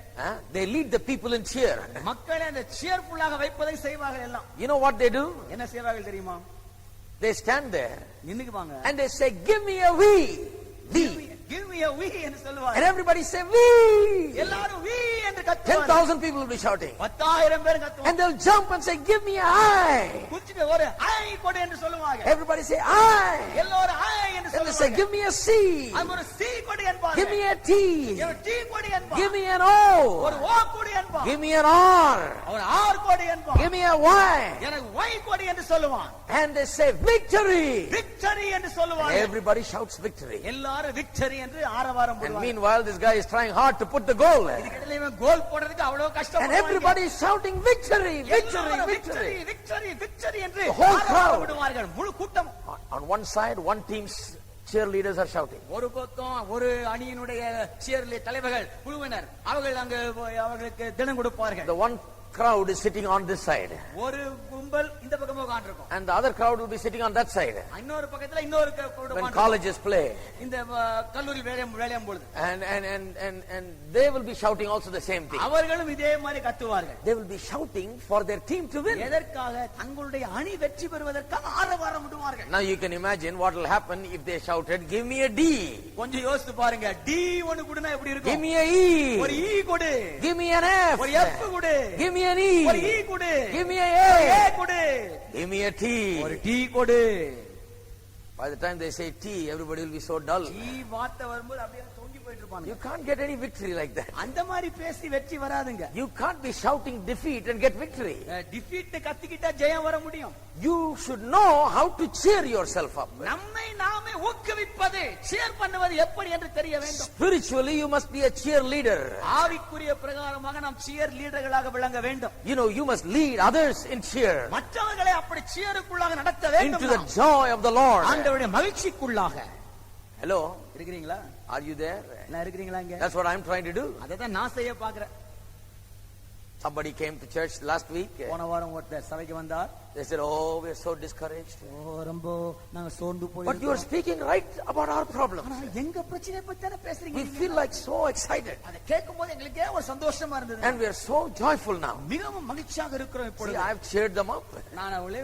They lead the people in cheer. மக்களை அந்த சியர்ஃபுல்லாக வைப்பதை செய்வார்கள் எல்லாம். You know what they do? என்ன செய்வார்கள் தெரியுமா? They stand there நின்னுக்குவாங்க. and they say, give me a we. Give me a we என்று சொல்லுவாங்க. And everybody say we. எல்லாரும் we என்று கத்துவாங்க. 10,000 people will be shouting. 10,000 பேர் கத்துவாங்க. And they'll jump and say, give me a I. குச்சிட்டு ஒரு ஐ கொடு என்று சொல்லுவாங்க. Everybody say I. எல்லாரும் ஐ என்று And they say, சொல்லுவாங்க. give me a C. அது ஒரு சி கொடு என்பாங்க. Give me a T. ஒரு டி கொடு என்பாங்க. Give me an O. ஒரு ஓ கொடு என்பாங்க. Give me an R. ஒரு ஆர் கொடு என்பாங்க. Give me a Y. எனக்கு ஒய் கொடு என்று சொல்லுவாங்க. And they say victory. Victory என்று சொல்லுவாங்க. Everybody shouts victory. எல்லாரும் விக்டரி என்று ஆரவாரம் And போடுவாங்க. meanwhile this guy is trying hard to put the goal. இதுக்கிடையில இவன் கோல் போடுறதுக்கு அவ்வளவு And கஷ்டப்படுவாங்க. everybody is shouting victory, victory, எல்லாரும் victory. விக்டரி விக்டரி என்று The whole crowd. ஆரவாரம் விடுவார்கள். முழு கூட்டம். On one side, one team's cheerleaders are shouting. ஒரு பக்கம் ஒரு அணியினுடைய சியர்லி தலைவர்கள் குழுவினர் அவர்கள் அங்கு அவர்களுக்கு தினம் கொடுப்பார்கள். The one crowd is sitting on this side. ஒரு கும்பல் இந்த பக்கம் உட்கார்ந்திருக்கும். And the other crowd will be sitting on that side. இன்னொரு பக்கத்துல இன்னொரு குழுவினர் When colleges play. இந்த கல்லூரி விளையாடும் பொழுது. And they will be shouting also the same thing. அவர்களும் இதே மாதிரி கத்துவார்கள். They will be shouting for their team to win. எதற்காக? தங்களுடைய அணி வெற்றி பெறுவதற்காக ஆரவாரம் விடுவார்கள். Now you can imagine what will happen if they shouted, give me a D. கொஞ்சம் யோசித்து பாருங்க. டி ஒன்னு கொடுனா எப்படி இருக்கும்? Give me a E. ஒரு ஈ கொடு. Give me an F. ஒரு எஃப் கொடு. Give me an E. ஒரு ஈ கொடு. Give me a A A. கொடு. Give me a T. ஒரு டி கொடு. By the time they say T, everybody will be so dull. ஈ வார்த்தை வரும்போது அப்படியே தொங்கி போயிட்டு இருப்பாங்க. You can't get any victory like that. அந்த மாதிரி பேசி வெற்றி வராதுங்க. You can't be shouting defeat and get victory. Defeat கத்திக்கிட்டா ஜெயம் வர முடியும். You should know how to cheer yourself up. நம்மை நாமே ஊக்குவிப்பது, cheer பண்ணுவது எப்படி என்று தெரிய வேண்டும். Spiritually, you must be a cheerleader. ஆவிக்குரிய பிரகாரமாக நாம் cheer லீடர்களாக விளங்க வேண்டும். You know, you must lead others in cheer. மற்றவர்களை அப்படி cheerக்குள்ளாக நடத்த வேண்டும். Into the joy of the Lord. ஆண்டவருடைய மகிழ்ச்சிக்குள்ளாக. Hello? இருக்கிறீங்களா? Are you there? நான் இருக்கிறீங்களா இங்க? That's what I'm trying to do. அததான் நான் செய்ய பார்க்கிறேன். Somebody came to church last week. போன வாரம் ஒருத்தர் சபைக்கு வந்தார். They said, oh, we are so discouraged. ஓ ரொம்ப நாங்க சோர்ந்து போய் But you are speaking right about our problems. ஆனா எங்க பிரச்சனை பத்தி தானே பேசுறீங்க We feel like so excited. அதை கேட்கும்போது எங்களுக்கே ஒரு சந்தோஷமா இருந்தது And we are so joyful now. மிகவும் மகிழ்ச்சியாக இருக்கிறோம் See, இப்பொழுது I have cheered them up. நான் அவளே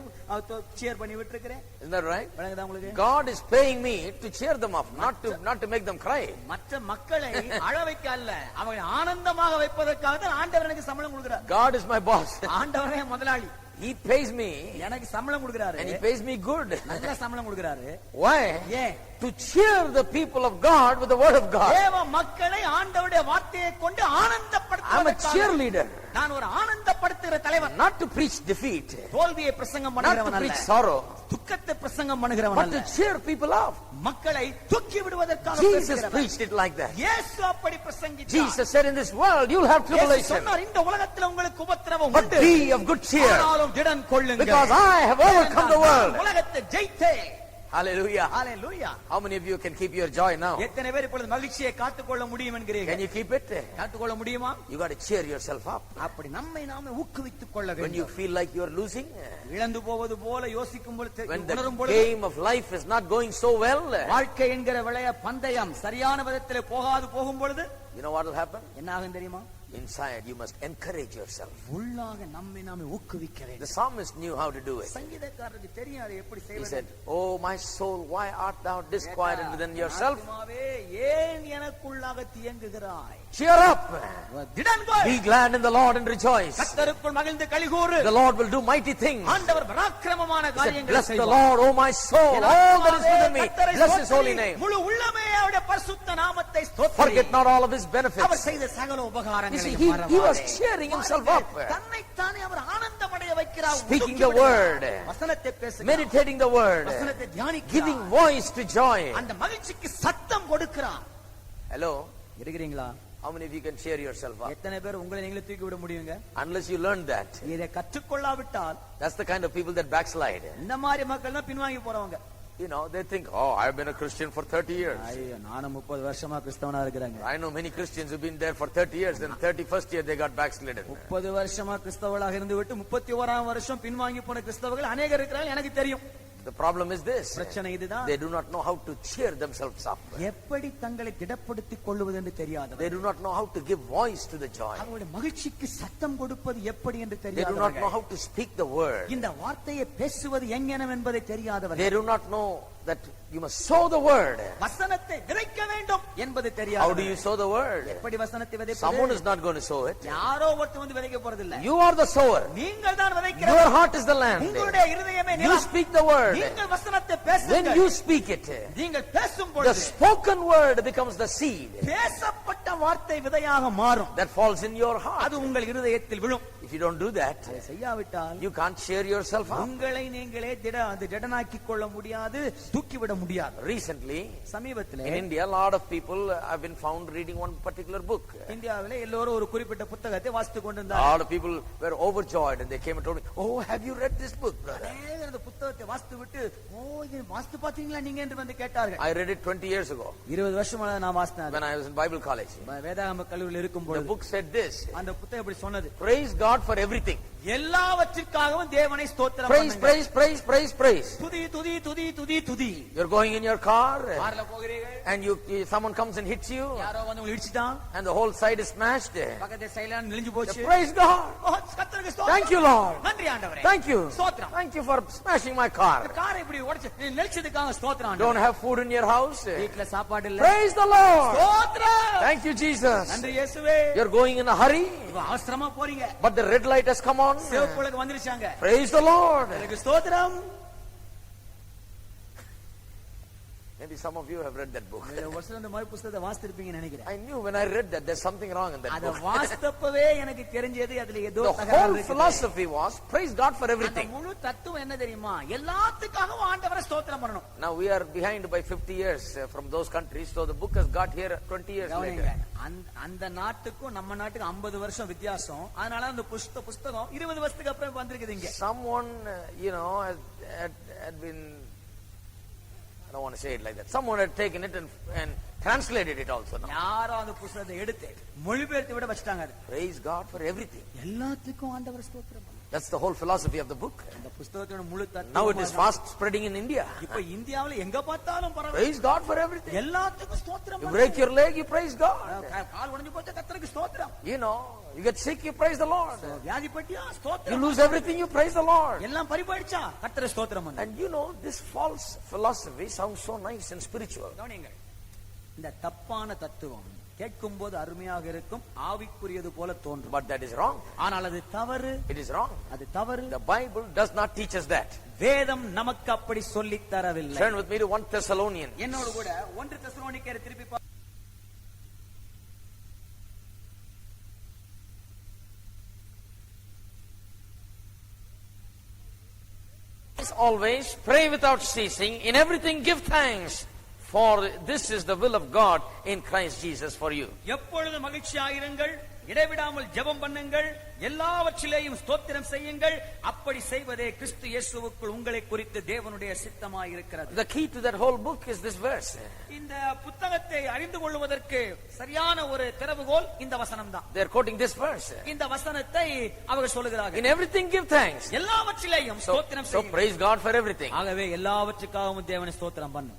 ஷேர் பண்ணி விட்டுருக்கிறேன் Isn't that right? விளங்குதா உங்களுக்கு God is paying me to cheer them up, not to make them cry. மற்ற மக்களை அழ வைக்க அல்ல அவங்களை ஆனந்தமாக வைப்பதற்காக தான் ஆண்டவர் எனக்கு சம்பளம் கொடுக்கிறார் God is my boss. ஆண்டவரே முதலாளி He pays me எனக்கு சம்பளம் கொடுக்கிறாரு and he pays me good. நல்ல சம்பளம் கொடுக்கிறாரு Why? ஏன் To cheer the people of God with the word of God. தேவ மக்களை ஆண்டவருடைய வார்த்தையை கொண்டு I'm a ஆனந்தப்படுத்துவதற்காக cheerleader. நான் ஒரு ஆனந்தப்படுத்துகிற தலைவன் Not to preach defeat, தோல்வியை பிரசங்கம் not to பண்ணுகிறவன் அல்ல preach sorrow, துக்கத்தை பிரசங்கம் பண்ணுகிறவன் but அல்ல to cheer people up. மக்களை தூக்கி விடுவதற்காக Jesus பேசுகிறவன். preached it like that. இயேசு அப்படி பிரசங்கித்தார். Jesus said, in this world you'll have இயேசு tribulation, சொன்னார், இந்த உலகத்தில் உங்களுக்கு உபத்திரவம் but உண்டு. be of good cheer, ஆனாலும் திடன் கொள்ளுங்கள். because I have overcome the world. உலகத்தை ஜெயித்தேன். Hallelujah. Hallelujah. How many of you can keep your joy now? எத்தனை பேர் இப்பொழுது மகிழ்ச்சியை காத்துக்கொள்ள முடியும் Can என்கிறீர்கள்? you keep it? காத்துக்கொள்ள முடியுமா? You got to cheer yourself up. அப்படி நம்மை நாமே ஊக்குவித்துக் கொள்ள When you வேண்டும். feel like you're losing, இழந்து போவது போல யோசிக்கும் பொழுது when the உணரும் பொழுது game of life is not going so well, வாழ்க்கை என்கிற விளைய பந்தயம் சரியான விதத்திலே போகும் பொழுது you know what will happen? என்ன ஆகும் தெரியுமா? Inside you must encourage yourself. உள்ளாக நம்மை நாமே ஊக்குவிக்க The வேண்டும். psalmist knew how to do it. சங்கீதக்காரருக்கு தெரியும் அதை எப்படி He செய்வது. said, oh my soul, why art thou disquieted within yourself? ஆத்துமாவே, ஏன் எனக்குள்ளாக தியங்குகிறாய்? Cheer up, திடன் கொள். be glad in the Lord and rejoice. கர்த்தருக்குள் மகிழ்ந்து களிகூரு. The Lord will do mighty things. ஆண்டவர் பராக்கிரமமான He said, காரியங்களை bless the செய்வார். Lord, oh my soul, all that is within me, கர்த்தரை bless his holy ஸ்தோத்திரி. name. முழு உள்ளமே அவருடைய பரிசுத்த நாமத்தை ஸ்தோத்திரி. Forget not all of his our benefits. செய்த சகல You see, உபகாரங்களை he was cheering himself up, தன்னைத்தானே அவர் ஆனந்தமடைய வைக்கிறார். speaking the word, வசனத்தை பேசுகிறார். meditating the word, வசனத்தை தியானிக்கிறார். giving voice to joy. அந்த மகிழ்ச்சிக்கு சத்தம் கொடுக்கிறார். Hello? இருக்கிறீங்களா? How many of you can cheer yourself up? எத்தனை பேர் உங்களை நீங்களே தூக்கி விட முடியுங்க? Unless you learn that. இதை கற்றுக்கொள்ளாவிட்டால் That's the kind of people that backslide. இந்த மாதிரி மக்கள் தான் பின்வாங்கி போறவங்க. You know, they think, oh, I've been a Christian for 30 years. ஐயோ நானும் 30 வருஷமா கிறிஸ்தவனா இருக்கிறேங்க. I know many Christians who've been there for 30 years, then 31st year they got backslidden. 30 வருஷமா கிறிஸ்தவர்களாக இருந்து விட்டு 31ஆம் வருஷம் பின்வாங்கி போன கிறிஸ்தவர்கள் அநேகர் இருக்கிறார்கள் எனக்கு தெரியும். The problem is this. பிரச்சனை இதுதான். They do not know how to cheer themselves up. எப்படி தங்களை திடப்படுத்திக் கொள்வது என்று தெரியாது. They do not know how to give voice to the joy. அவங்களுடைய மகிழ்ச்சிக்கு சத்தம் கொடுப்பது எப்படி என்று They do not know தெரியாது. how to speak the word. இந்த வார்த்தையை பேசுவது எங்கனம் என்பதை They தெரியாதவர்கள். do not know that you must sow the word. வசனத்தை விதைக்க வேண்டும் என்பது How தெரியாது. do you sow the word? எப்படி வசனத்தை Someone விதைப்பது? is not going to sow it. யாரோ ஒருத்தர் வந்து விதைக்க போறது இல்ல. You are the sower. நீங்கள் தான் Your விதைக்கிறவர். heart is the land. உங்களுடைய இருதயமே You நிலம். speak the word. நீங்கள் வசனத்தை When பேசுங்கள். you speak it, நீங்கள் பேசும் the பொழுது spoken word becomes the seed பேசப்பட்ட வார்த்தை விதையாக மாறும். that falls in your heart. அது உங்கள் இருதயத்தில் விழும். If you don't do that, அதை செய்யாவிட்டால் you can't cheer yourself up. உங்களை நீங்களே திடனாக்கிக் கொள்ள முடியாது, தூக்கிவிட முடியாது. Recently, சமீபத்திலே in India, a lot of people have been found reading one particular book. இந்தியாவிலே எல்லோரும் ஒரு குறிப்பிட்ட புத்தகத்தை வாசித்துக் A கொண்டிருந்தார்கள். lot of people were overjoyed and they came and told me, oh, have you read this book, brother? அநேகர் அந்த புத்தகத்தை வாசித்து விட்டு, ஓ இது வாசித்து பாத்தீங்களா நீங்க என்று வந்து கேட்டார்கள். I read it 20 years ago 20 வருஷமா நான் வாசித்தேன். when I was in Bible college. வேதாகம கல்லூரியில் இருக்கும் The பொழுது book said this, அந்த புத்தகம் இப்படி சொன்னது, praise God for everything. எல்லாவற்றிற்காகவும் தேவனை ஸ்தோத்திரம் Praise, பண்ணுங்க. praise, praise, praise, praise. துதி துதி துதி துதி துதி. You're going in your car கார்ல போகிறீர்கள், and someone comes and hits you யாரோ வந்து உங்களை இடிச்சிட்டான், and the whole side is smashed. பக்கத்துல சைலன் நெளிஞ்சு போச்சு. Praise God. ஓ, கர்த்தருக்கு ஸ்தோத்திரம். Thank you, Lord. நன்றி ஆண்டவரே. Thank you. ஸ்தோத்திரம். Thank you for smashing my car. காரை இப்படி உடைச்சு நெளிச்சதுக்காக ஸ்தோத்திரம் Don't ஆண்டவரே. have food in your house. வீட்ல சாப்பாடு இல்ல. Praise the Lord. ஸ்தோத்திரம். Thank you, Jesus. நன்றி இயேசுவே. You're going in a hurry, இவ அவசரமா போறீங்க, but the red light has come on. சிவப்பு விளக்கு வந்துருச்சாங்க. Praise the Lord. எனக்கு ஸ்தோத்திரம். Maybe some of you have read that book. ஒரு வருஷம் அந்த மாதிரி புத்தகத்தை வாசித்திருப்பீங்கன்னு நினைக்கிறேன். I knew when I read that there's something wrong in that அத book. வாசித்தப்பவே எனக்கு தெரிஞ்சது அதுல ஏதோ The தகராறு whole இருக்குது. philosophy was praise God for அந்த everything. முழு தத்துவம் என்ன தெரியுமா? எல்லாத்துக்காகவும் ஆண்டவரை ஸ்தோத்திரம் பண்ணணும். Now we are behind by 50 years from those countries, so the book has got here 20 years கவனிங்க, later. அந்த நாட்டுக்கும் நம்ம நாட்டுக்கும் 50 வருஷம் வித்தியாசம். அதனால அந்த புஸ்தகம் 20 வருஷத்துக்கு அப்புறம் வந்திருக்குது இங்க. Someone, had been, I don't want to say it like that. Someone had taken it and translated it also now. யாரோ அந்த புத்தகத்தை எடுத்து மொழிபெயர்த்து விட வச்சிட்டாங்க. Praise God for everything. எல்லாத்துக்கும் ஆண்டவர் ஸ்தோத்திரம் பண்ணணும். That's the whole philosophy of the book. இந்த புத்தகத்தோட முழு Now it is fast spreading in India. இப்ப இந்தியாவுல எங்க பார்த்தாலும் பரவாயில்லை. Praise God for everything. எல்லாத்துக்கும் ஸ்தோத்திரம். You break your leg, you praise God. கால் உடைஞ்சு போச்சு கர்த்தருக்கு ஸ்தோத்திரம். You know, you get sick, you praise the Lord. வியாதிப்பட்டியா You ஸ்தோத்திரம். lose everything, you praise the Lord. எல்லாம் பறிபோயிடுச்சா கர்த்தருக்கு ஸ்தோத்திரம் பண்ணு. And you know, this false philosophy sounds so nice and spiritual. கவனிங்க. இந்த தப்பான தத்துவம் கேட்கும்போது அருமையாக இருக்கும், ஆவிக்குரியது போல தோன்றும். But that is wrong. ஆனால் அது தவறு. It is wrong. அது தவறு. The Bible does not teach us that. வேதம் நமக்கு அப்படி சொல்லி தரவில்லை. Turn with me to 1 Thessalonians. என்னோடு கூட 1 தெசலோனிக்கேயர் திருப்பி Always pray without ceasing, in everything give thanks, for this is the will of God in Christ Jesus for you. எப்பொழுது மகிழ்ச்சியாயிருங்கள், இடைவிடாமல் ஜெபம் பண்ணுங்கள், எல்லாவற்றிலேயும் ஸ்தோத்திரம் செய்யுங்கள், அப்படி செய்வதே கிறிஸ்து இயேசுவுக்குள் உங்களை குறித்து தேவனுடைய சித்தமாய் இருக்கிறது. The key to that whole book is this verse. இந்த புத்தகத்தை அறிந்து கொள்வதற்கு சரியான ஒரு திறவுகோல் இந்த வசனம் தான். They are quoting this verse. இந்த வசனத்தை அவர்கள் சொல்லுகிறார்கள். In everything give thanks. எல்லாவற்றிலேயும் ஸ்தோத்திரம் So செய்யுங்கள். praise God for everything. ஆகவே எல்லாவற்றுக்காகவும் தேவனை ஸ்தோத்திரம் பண்ணு.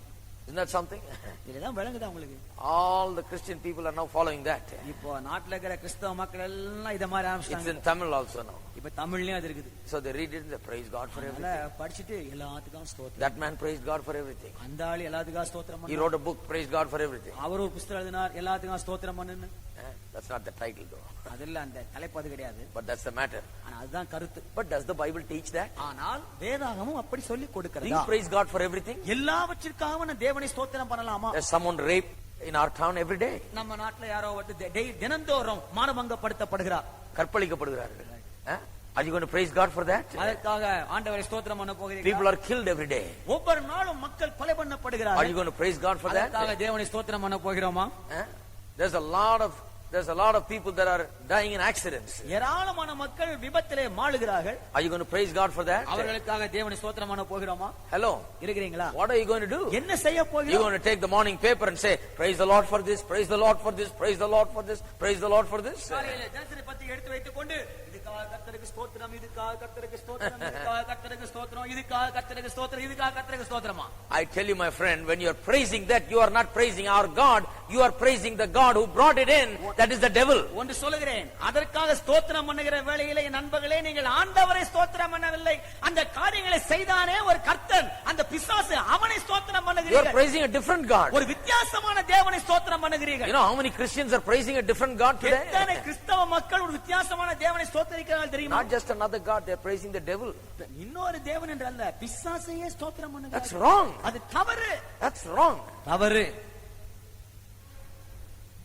Isn't that something? இதுதான் விளங்குதா உங்களுக்கு? All the Christian people are now following that. இப்போ நாட்டுல இருக்கிற கிறிஸ்தவ மக்கள் எல்லாம் இத மாதிரி It's ஆரம்பிச்சிட்டாங்க. in Tamil also now. இப்ப தமிழ்லயும் அது இருக்குது. So they read it and they praise God for அதனால everything. படிச்சிட்டு எல்லாத்துக்கும் ஸ்தோத்திரம். That man praised God for everything. அந்த ஆளு எல்லாத்துக்கும் ஸ்தோத்திரம் He பண்ணு. wrote a book, praise God for everything. அவர் ஒரு புத்தகம் எழுதினார், எல்லாத்துக்கும் ஸ்தோத்திரம் பண்ணுன்னு. That's not the title though. அதெல்ல அந்த தலைப்பு அது கிடையாது. But that's the matter. ஆனா அதுதான் கருத்து. But does the Bible teach that? ஆனால் வேதாகமும் அப்படி சொல்லி Do கொடுக்கிறது. you praise God for everything? எல்லாவற்றிற்காகவும் நான் தேவனை ஸ்தோத்திரம் பண்ணலாமா? There's someone raped in our town every day. நம்ம நாட்டுல யாரோ தினந்தோறும் மானபங்கப்படுத்தப்படுகிறார். கற்பழிக்கப்படுகிறார்கள். Are you going to praise God for that? அதற்காக ஆண்டவரை ஸ்தோத்திரம் பண்ண People போகிறீர்களா? are killed every day. ஒவ்வொரு நாளும் மக்கள் கொலை Are you பண்ணப்படுகிறார்கள். going to praise God for அதற்காக that? தேவனை ஸ்தோத்திரம் பண்ண போகிறோமா? There's a lot of people that are dying in accidents. ஏராளமான மக்கள் விபத்திலே மாளுகிறார்கள். Are you going to praise God for that? அவர்களுக்காக தேவனை ஸ்தோத்திரம் பண்ண போகிறோமா? Hello. இருக்கிறீங்களா? What are you going to do? என்ன செய்ய You're போகிறோம்? going to take the morning paper and say, praise the Lord for this, praise the Lord for this, praise the Lord for this, praise the Lord for this. காலையில தினசரி பத்தி எடுத்து வைத்துக் கொண்டு இதுக்காக கர்த்தருக்கு ஸ்தோத்திரம், இதுக்காக கர்த்தருக்கு ஸ்தோத்திரம், இதுக்காக கர்த்தருக்கு ஸ்தோத்திரம், இதுக்காக கர்த்தருக்கு ஸ்தோத்திரம், இதுக்காக கர்த்தருக்கு ஸ்தோத்திரமா? I tell you, my friend, when you're praising that, you are not praising our God, you are praising the God who brought it in. That is the devil. ஒன்று சொல்லுகிறேன், அதற்காக ஸ்தோத்திரம் பண்ணுகிற வேளையிலே என் நண்பர்களே, நீங்கள் ஆண்டவரை ஸ்தோத்திரம் பண்ணவில்லை, அந்த காரியங்களை செய்தானே ஒரு கர்த்தன், அந்த பிசாசு, அவனை ஸ்தோத்திரம் You are பண்ணுகிறீர்கள். praising a different God. ஒரு வித்தியாசமான தேவனை ஸ்தோத்திரம் You பண்ணுகிறீர்கள். know how many Christians are praising a different God எத்தனை today? கிறிஸ்தவ மக்கள் ஒரு வித்தியாசமான தேவனை ஸ்தோத்திரிக்கிறார்கள் தெரியுமா? Not just another God, they're praising the devil. இன்னொரு தேவன் என்று அல்ல, பிசாசையே ஸ்தோத்திரம் That's பண்ணுகிறார்கள். wrong. அது தவறு. That's wrong. தவறு.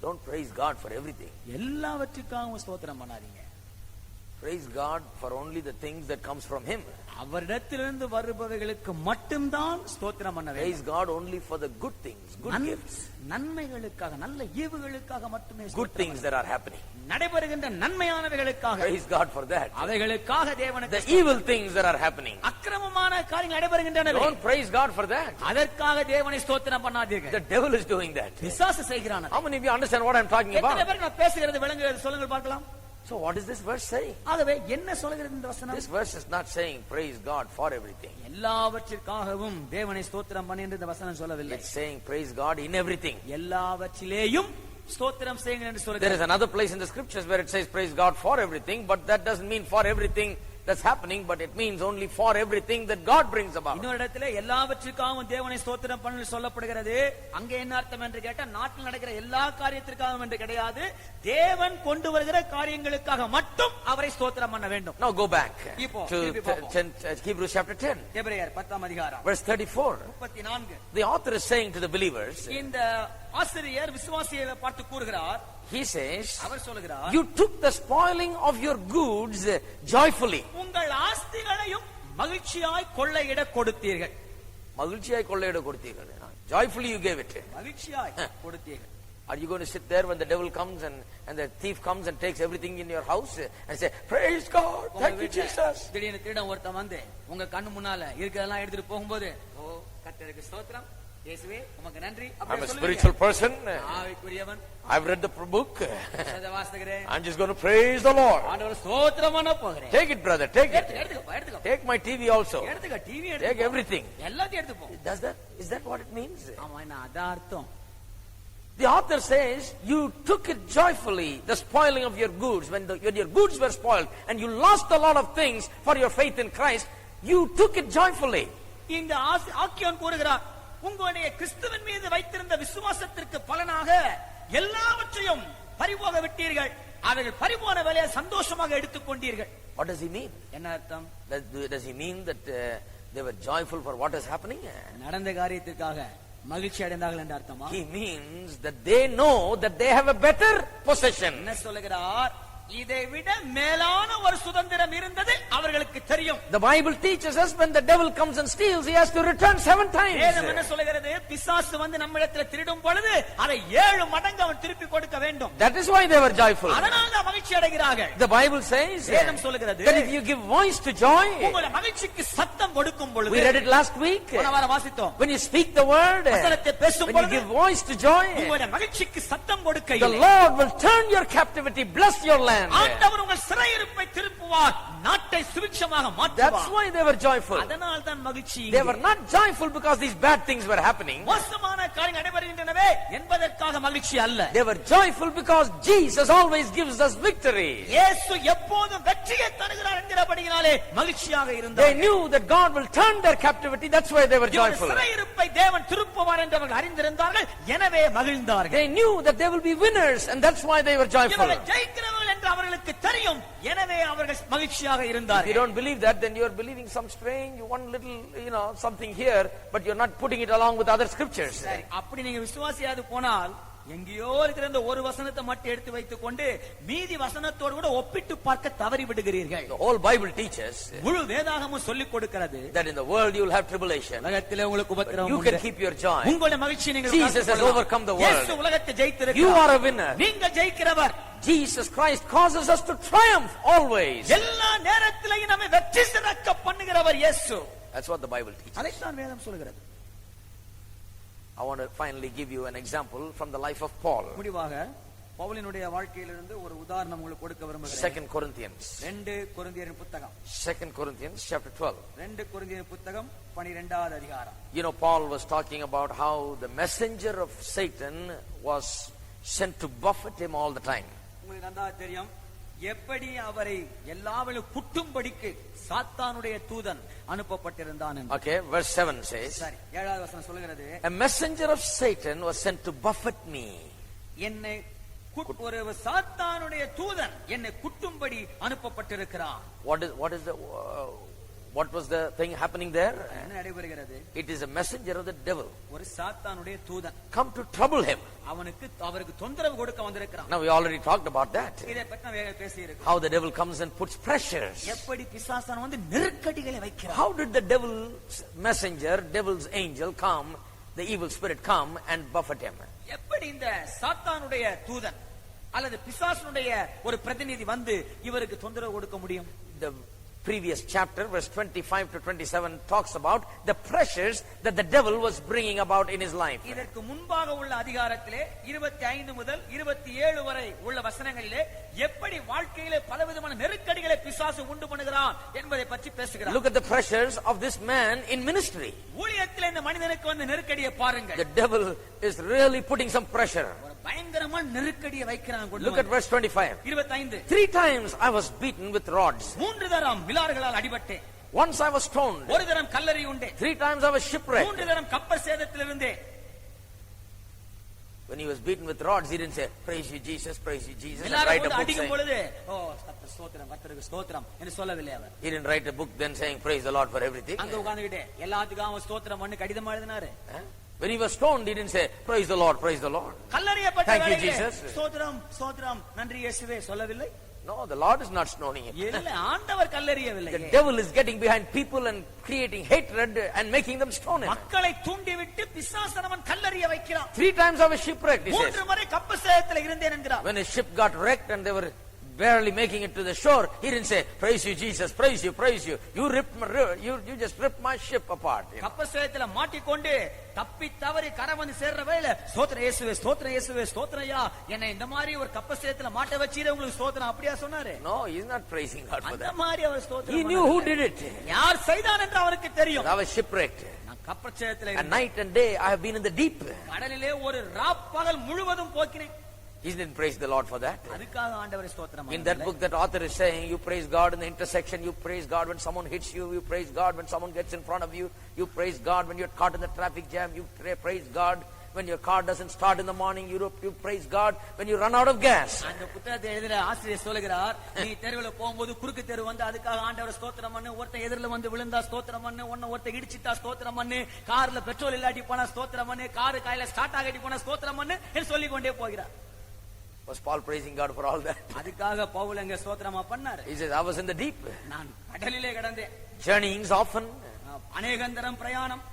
Don't praise God for everything. எல்லாவற்றுக்காகவும் ஸ்தோத்திரம் பண்ணாதீங்க. Praise God for only the things that comes from Him. அவரிடத்திலிருந்து வருபவைகளுக்கு மட்டும்தான் ஸ்தோத்திரம் பண்ண வேண்டும். Praise God only for the good things, good gifts, நன்மைகளுக்காக, நல்ல ஈவுகளுக்காக மட்டுமே good things that are happening. நடைபெறுகின்ற நன்மையானவைகளுக்காக, Praise God for that. அவைகளுக்காக தேவனுக்கு. The evil things that are happening, அக்கிரமமான காரியங்கள் நடைபெறுகின்றனவே, don't praise God for that. அதற்காக தேவனை ஸ்தோத்திரம் பண்ணாதீர்கள். The devil is doing that. பிசாசு செய்கிறான். How many of you understand what I'm talking எத்தனை about? பேருக்கு நான் பேசுகிறது விளங்குகிறது சொல்லுங்கள் பார்க்கலாம். So what is this verse saying? ஆகவே என்ன சொல்கிறது இந்த வசனம்? This verse is not saying praise God for everything. எல்லாவற்றிற்காகவும் தேவனை ஸ்தோத்திரம் பண்ணு என்று இந்த வசனம் சொல்லவில்லை. It's saying praise God in everything. எல்லாவற்றிலேயும் ஸ்தோத்திரம் செய்யுங்கள் என்று There சொல்கிறது. is another place in the scriptures where it says praise God for everything, but that doesn't mean for everything that's happening, but it means only for everything that God brings about. இன்னொரு இடத்துல எல்லாவற்றுக்காகவும் தேவனை ஸ்தோத்திரம் பண்ணு சொல்லப்படுகிறது. அங்க என்ன அர்த்தம் என்று கேட்டா, நாட்டில் நடக்கிற எல்லா காரியத்திற்காகவும் என்று கிடையாது, தேவன் கொண்டு வருகிற காரியங்களுக்காக மட்டும் அவரை ஸ்தோத்திரம் பண்ண வேண்டும். Now go back இப்போ, to திருப்பி பார்ப்போம். Hebrews chapter 10, எபிரேயர் 10 அதிகாரம் verse 34. 34. The author is saying to the believers, இந்த ஆசிரியர் விசுவாசியை பார்த்து கூறுகிறார். he says, அவர் சொல்லுகிறார், you took the spoiling of your goods joyfully. உங்கள் ஆஸ்திகளையும் மகிழ்ச்சியாய் கொள்ளையிட கொடுத்தீர்கள். மகிழ்ச்சியாய் கொள்ளையிட கொடுத்தீர்கள். Joyfully you gave it. மகிழ்ச்சியாய் கொடுத்தீர்கள். Are you going to sit there when the devil comes and the thief comes and takes everything in your house and say, praise God, thank you Jesus? திடீர்னு திருடன் ஒருத்தன் வந்து உங்க கண்ணு முன்னால இருக்கிறதெல்லாம் எடுத்துட்டு போகும்போது, ஓ கர்த்தருக்கு ஸ்தோத்திரம், இயேசுவே உமக்கு நன்றி. I'm a spiritual person. ஆவிக்குரியவன். I've read the book. வேதத்தை வாசிக்கிறேன். I'm just going to praise the Lord. ஆண்டவரை ஸ்தோத்திரம் பண்ண போகிறேன். Take it, brother. Take it. எடுத்துக்கோ. Take my TV also. எடுத்துக்கோ, டிவி Take எடுத்துக்கோ. everything. எல்லாத்தையும் எடுத்துப்போ. Is that what it means? ஆமா, என்ன அதான் அர்த்தம். The author says, you took it joyfully, the spoiling of your goods. When your goods were spoiled and you lost a lot of things for your faith in Christ, you took it joyfully. இந்த ஆக்கியோன் கூறுகிறார், உங்களுடைய கிறிஸ்துவின் மீது வைத்திருந்த விசுவாசத்திற்கு பலனாக எல்லாவற்றையும் பறிபோக விட்டீர்கள். அவர்கள் பறிபோன வேலையை சந்தோஷமாக எடுத்துக்கொண்டீர்கள். What does he mean? என்ன அர்த்தம்? Does he mean that they were joyful for what is happening? நடந்த காரியத்திற்காக மகிழ்ச்சி அடைந்தார்கள் என்று அர்த்தமா? He means that they know that they have a better possession. என்ன சொல்லுகிறார்? இதை விட மேலான ஒரு சுதந்திரம் இருந்தது அவர்களுக்கு தெரியும். The Bible teaches us when the devil comes and steals, he has to return 7 times. வேதம் என்ன சொல்லுகிறது? பிசாசு வந்து நம்மிடத்தில் திருடும் பொழுது அதை 7 மடங்கு அவன் திருப்பி கொடுக்க வேண்டும். That is why they were joyful. அதனால தான் மகிழ்ச்சி அடைகிறார்கள். The Bible says வேதம் சொல்லுகிறது that if you give voice to joy, உங்கள் மகிழ்ச்சிக்கு சத்தம் கொடுக்கும் பொழுது, we read it last week, போன வாரம் வாசித்தோம், when you speak the word, வசனத்தை பேசும் when you பொழுது give voice to joy, உங்கள் மகிழ்ச்சிக்கு சத்தம் the கொடுக்கையிலே Lord will turn your captivity, bless your land. ஆண்டவர் உங்கள் சிறையிருப்பை திருப்புவார், நாட்டை சுபிட்சமாக மாற்றுவார். That's why they were joyful. அதனால் தான் மகிழ்ச்சி. They were not joyful because these bad things were happening. மோசமான காரியங்கள் நடைபெறுகின்றனவே என்பதற்காக மகிழ்ச்சி அல்ல. They were joyful because Jesus always gives us victory. இயேசு எப்போதும் வெற்றியை தருகிறார் என்கிறபடியினாலே மகிழ்ச்சியாக இருந்தார்கள். They knew that God will turn their captivity, that's why they were joyful. சிறையிருப்பை தேவன் திருப்புவார் என்று அவர்கள் அறிந்திருந்தார்கள், எனவே மகிழ்ந்தார்கள். They knew that they will be winners and that's why they were joyful. இவர்கள் ஜெயிக்கிறவர்கள் என்று அவர்களுக்கு தெரியும், எனவே அவர்கள் மகிழ்ச்சியாக If you இருந்தார்கள். don't believe that, then you are believing some strange one little, something here, but you're not putting it along with other scriptures. சரி, அப்படி நீங்க விசுவாசியாது போனால் எங்கேயோ இருக்கிற இந்த ஒரு வசனத்தை மட்டும் எடுத்து வைத்துக் கொண்டு மீதி வசனத்தோடு கூட ஒப்பிட்டு பார்க்க தவறி விடுகிறீர்கள். The whole Bible teaches முழு வேதாகமும் சொல்லிக் கொடுக்கிறது, that in the world you will have tribulation. உலகத்திலே உங்களுக்கு உபத்திரவம் You உண்டு. can keep your joy. உங்களுடைய மகிழ்ச்சி நீங்கள் Jesus has overcome the world. இயேசு உலகத்தை ஜெயித்திருக்கிறார். You are a winner. நீங்கள் ஜெயிக்கிறவர். Jesus Christ causes us to triumph always. எல்லா நேரத்திலேயும் நம்மை வெற்றி சிறக்க பண்ணுகிறவர் இயேசு. That's what the Bible teaches. அதைத்தான் வேதம் சொல்கிறது. I want to finally give you an example from the life of Paul. முடிவாக பவுலினுடைய வாழ்க்கையிலிருந்து ஒரு உதாரணம் உங்களுக்கு கொடுக்க விரும்புகிறேன். 2 Corinthians. 2 கொரிந்தியரின் புத்தகம். 2 Corinthians chapter 12. 2 கொரிந்தியர் புத்தகம் 12வது அதிகாரம். Paul was talking about how the messenger of Satan was sent to buffet him all the time. உங்களுக்கு நன்றாக தெரியும் எப்படி அவரை எல்லாவற்றிலும் குட்டும்படிக்கு சாத்தானுடைய தூதன் அனுப்பப்பட்டிருந்தான் என்று. Okay, verse 7 says, சரி, 7வது வசனம் சொல்கிறது, a messenger of Satan was sent to buffet me. என்னை ஒரு சாத்தானுடைய தூதன் என்னை குட்டும்படி அனுப்பப்பட்டிருக்கிறான். What was the thing happening there? என்ன நடைபெறுகிறது? It is a messenger of the devil. ஒரு சாத்தானுடைய தூதன் Come to trouble him. அவருக்கு தொந்தரவு கொடுக்க வந்திருக்கிறான். Now we already talked about that. இதை பற்றி நாம் பேசி இருக்கோம். How the devil comes and puts pressures. எப்படி பிசாசான் வந்து நெருக்கடிகளை வைக்கிறான். How did the devil's messenger, devil's angel come, the evil spirit come and buffet him? எப்படி இந்த சாத்தானுடைய தூதன் அல்லது பிசாசுடைய ஒரு பிரதிநிதி வந்து இவருக்கு தொந்தரவு கொடுக்க முடியும்? The previous chapter, verse 25 to 27, talks about the pressures that the devil was bringing about in his life. இதற்கு முன்பாக உள்ள அதிகாரத்திலே 25 முதல் 27 வரை உள்ள வசனங்களிலே எப்படி வாழ்க்கையிலே பலவிதமான நெருக்கடிகளை பிசாசு உண்டு பண்ணுகிறான் என்பதை பற்றி பேசுகிறார். Look at the pressures of this man in ministry. ஊழியத்திலே இந்த மனிதனுக்கு வந்து நெருக்கடியை பாருங்கள். The devil is really putting some pressure. பயங்கரமான நெருக்கடியை வைக்கிறான். Look at verse 25. 25. 3 times I was beaten with rods. 3 தரம் விலார்களால் அடிபட்டேன். Once I was stoned. 1 தரம் கல்லறை உண்டேன். 3 times I was shipwrecked. 3 தரம் கப்பல் சேதத்தில் இருந்தேன். When he was beaten with rods, he didn't say, praise you Jesus, praise you Jesus, and விலாரை write a book அடிக்கும் saying, பொழுது கர்த்தர் ஸ்தோத்திரம் கர்த்தருக்கு ஸ்தோத்திரம் என்று சொல்லவில்லை அவர். he didn't write a book then saying praise the Lord for everything. அங்க உட்கார்ந்துகிட்டே எல்லாத்துக்கும் அவன் ஸ்தோத்திரம் பண்ணி கடிதம் எழுதினாரு. When he was stoned, he didn't say praise the Lord, praise the Lord. கல்லறையப்பட்ட Thank you, வேளையிலே Jesus. ஸ்தோத்திரம் ஸ்தோத்திரம் நன்றி இயேசுவே சொல்லவில்லை. No, the Lord is not stoning him. இல்ல, ஆண்டவர் கல்லறையவில்லை. The devil is getting behind people and creating hatred and making them stone him. மக்களை தூண்டிவிட்டு பிசாசனவன் கல்லறைய வைக்கிறான். 3 times I was shipwrecked, he says. 3 முறை கப்பல் சேதத்தில் இருந்தேன் என்கிறார். When his ship got wrecked and they were barely making it to the shore, he didn't say, praise you Jesus, praise you, praise you. You just ripped my ship apart. You know. கப்பசேத்துல மாட்டிக்கொண்டு தப்பி தவறி கரை வந்து சேர்ற வேளை ஸ்தோத்திரம் இயேசுவே ஸ்தோத்திரம் இயேசுவே ஸ்தோத்திரம்யா என்னை இந்த மாதிரி ஒரு கப்பசேத்துல மாட்ட வச்சீரே உங்களுக்கு ஸ்தோத்திரம் அப்படியா சொன்னாரு? No, he's not praising God for அந்த that. மாதிரி அவர் ஸ்தோத்திரம் He knew who did it. யார் செய்தான் என்று அவருக்கு தெரியும். I was shipwrecked. நான் கப்பசேத்துல And night and day I have been in the deep. கடலிலே ஒரு ராப்பகல் முழுவதும் போக்கினேன். He didn't praise the Lord for that. அதுக்காக ஆண்டவரை ஸ்தோத்திரம் In that book, that author is saying, you praise God in the intersection, you praise God when someone hits you, you praise God when someone gets in front of you, you praise God when you're caught in the traffic jam, you praise God when your car doesn't start in the morning, you praise God when you run out of gas. அந்த புத்தகத்தை எழுதுற ஆசிரியர் சொல்லுகிறார், நீ தெருவுல போகும்போது குறுக்கு தெரு வந்து அதுக்காக ஆண்டவரை ஸ்தோத்திரம் பண்ணு, ஒருத்தன் எதிரில வந்து விழுந்தா ஸ்தோத்திரம் பண்ணு, ஒருத்தன் இடிச்சிட்டா ஸ்தோத்திரம் பண்ணு, கார்ல பெட்ரோல் இல்லாட்டி போனா ஸ்தோத்திரம் பண்ணு, காரு கையில ஸ்டார்ட் ஆகாட்டி போனா ஸ்தோத்திரம் பண்ணு என்று சொல்லிக் கொண்டே போகிறார். Was Paul praising God for all that? அதுக்காக பவுல் அங்க ஸ்தோத்திரமா பண்ணாரு. He says, I was in the deep. நான் கடலிலே கிடந்தேன். Journeyings often. அநேகந்தரம் பிரயாணம்.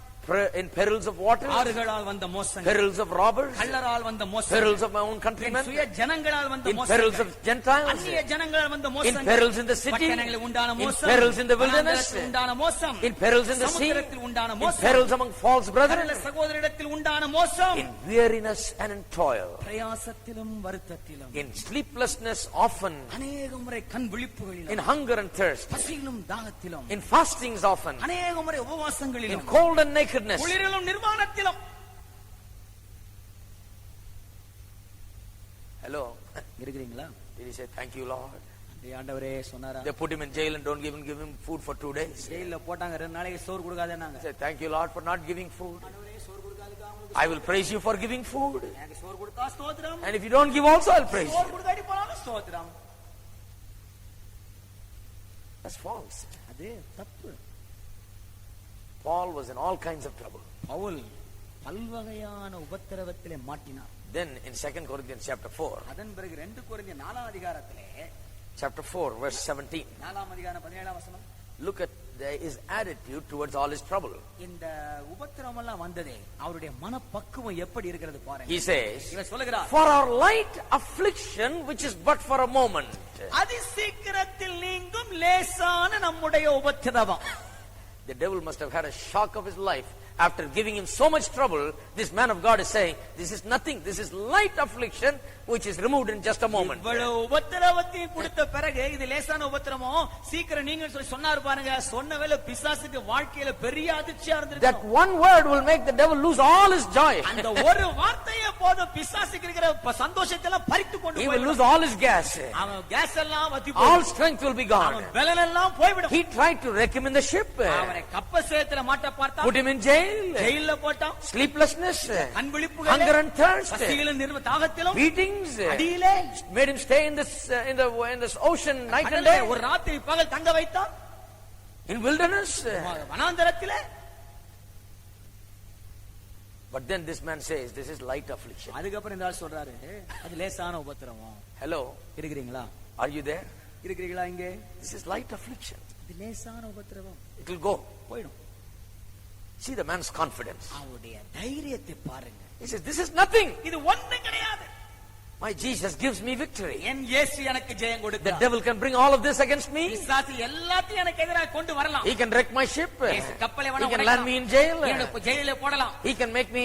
In perils of water, ஆறுகளால் வந்த மோசங்கள், perils of robbers, கள்ளரால் வந்த மோசங்கள், perils of my own countrymen, சுய ஜனங்களால் வந்த in மோசங்கள், perils of Gentiles, அந்நிய ஜனங்களால் வந்த in மோசங்கள், perils in the city, பட்டணங்களில் உண்டான in மோசம், perils in the wilderness, வனாந்தரத்தில் உண்டான மோசம், in perils in the sea, சமுத்திரத்தில் உண்டான in மோசம், perils among false brethren, கள்ள சகோதரரிடத்தில் உண்டான மோசம், in weariness and in toil, பிரயாசத்திலும் வருத்தத்திலும், in sleeplessness often, அநேக முறை கண் விழிப்புகளிலும், in hunger and thirst, பசியிலும் தாகத்திலும், in fastings often, அநேக முறை in உபவாசங்களிலும், cold and nakedness. குளிரிலும் நிர்வாணத்திலும். Hello. இருக்கிறீங்களா? Did he say thank you Lord? ஆண்டவரே சொன்னாரா? They put him in jail and don't give him food for 2 days. ஜெயில்ல போட்டாங்க, 2 நாளைக்கு சோறு கொடுக்காதேனாங்க. Say thank you Lord for not giving food. ஆண்டவரே சோறு கொடுக்காததுக்கு அவங்களுக்கு I will praise you for giving food. எனக்கு சோறு கொடுத்தா ஸ்தோத்திரம், And if you don't give also, I'll praise சோறு you. கொடுக்காட்டி போனாலும் ஸ்தோத்திரம். That's false. அது தப்பு. Paul was in all kinds of trouble. Pavul பல்வகையான உபத்திரவத்திலே மாட்டினார். Then in 2 Corinthians chapter 4, அதன் பிறகு 2 கொரிந்தியர் 4ஆம் அதிகாரத்திலே chapter 4 verse 17, 4ஆம் அதிகாரம் 17ஆம் வசனம், look at his attitude towards all his trouble. இந்த உபத்திரவம் எல்லாம் வந்ததே அவருடைய மனப்பக்குவம் எப்படி இருக்கிறது பாருங்க. He says, இவர் சொல்லுகிறார், for our light affliction which is but for a moment. அதி சீக்கிரத்தில் நீங்கும் லேசான நம்முடைய உபத்திரவம். The devil must have had a shock of his life. After giving him so much trouble, this man of God is saying, this is nothing, this is light affliction which is removed in just a moment. இவ்வளவு உபத்திரவத்தையும் கொடுத்த பிறகு இது லேசான உபத்திரமோ சீக்கிரம் நீங்க சொல்லி சொன்னாரு பாருங்க. சொன்ன வேளை பிசாசுக்கு வாழ்க்கையில பெரிய அதிர்ச்சியா இருந்திருக்கு. That one word will make the devil lose all his joy. அந்த ஒரு வார்த்தையே போதும் பிசாசுக்கு இருக்கிற சந்தோஷத்தை எல்லாம் பறித்து கொண்டு He will போய்விடும். lose all his gas. அவன் கேஸ் எல்லாம் வத்தி All போய்டும். strength will be gone. அவன் பலன் எல்லாம் போய்விடும். He tried to wreck him in the ship. அவரை கப்பசேத்துல மாட்ட பார்த்தா, Put him in jail. ஜெயில்ல போட்டான். Sleeplessness. அன்பிழிப்புகள், Hunger and thirst. பசியிலும் தாகத்திலும், Beatings. அடியிலே Made him stay in this ocean night and day. ஒரு ராத்திரி பகல் தங்க வைத்தான். In wilderness. வனாந்தரத்திலே. But then this man says, this is light affliction. அதுக்கப்புறம் இந்த ஆள் சொல்றாரு, அது லேசான உபத்திரவம். Hello. இருக்கிறீங்களா? Are you there? இருக்கிறீங்களா இங்கே? This is light affliction. இது லேசான உபத்திரவம். It will go. போய்டும். See the man's confidence. அவருடைய தைரியத்தை பாருங்க. He says, this is nothing. இது ஒண்ணும் கிடையாது. My Jesus gives me victory. என் இயேசு எனக்கு ஜெயம் The கொடுக்கிறார். devil can bring all of this against me. பிசாசு எல்லாத்தையும் எனக்கு எதிராக கொண்டு வரலாம். He can wreck my ship. இயேசு கப்பலை He வேணா can land me in jail. என்னை ஜெயிலிலே போடலாம். He can make me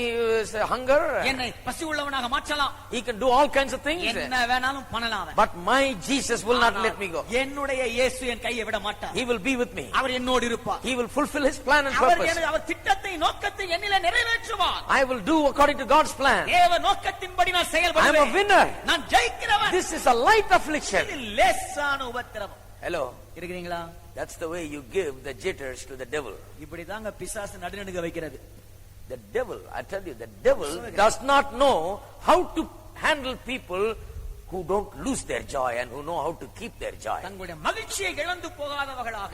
hunger. என்னை பசி உள்ளவனாக மாற்றலாம். He can do all kinds of things. என்ன வேணாலும் பண்ணலாம் அவன். But my Jesus will not let me go. என்னுடைய இயேசு என் கையை விட மாட்டார். He will be with me. அவர் என்னோடு இருப்பார். He will fulfill his plan and our purpose. அவர் திட்டத்தை நோக்கத்தை என்னிலே நிறைவேற்றுவார். I will do according to God's plan. தேவ நோக்கத்தின்படி நான் I am a செயல்படுவேன். winner. நான் ஜெயிக்கிறவன். This is a light affliction. இது லேசான உபத்திரவம். Hello. இருக்கிறீங்களா? That's the way you give the jitters to the devil. இப்படி தாங்க பிசாசு நடுநடுங்க வைக்கிறது. The devil, I tell you, the devil does not know how to handle people who don't lose their joy and who know how to keep their joy. தங்களுடைய மகிழ்ச்சியை இழந்து போகாதவர்களாக,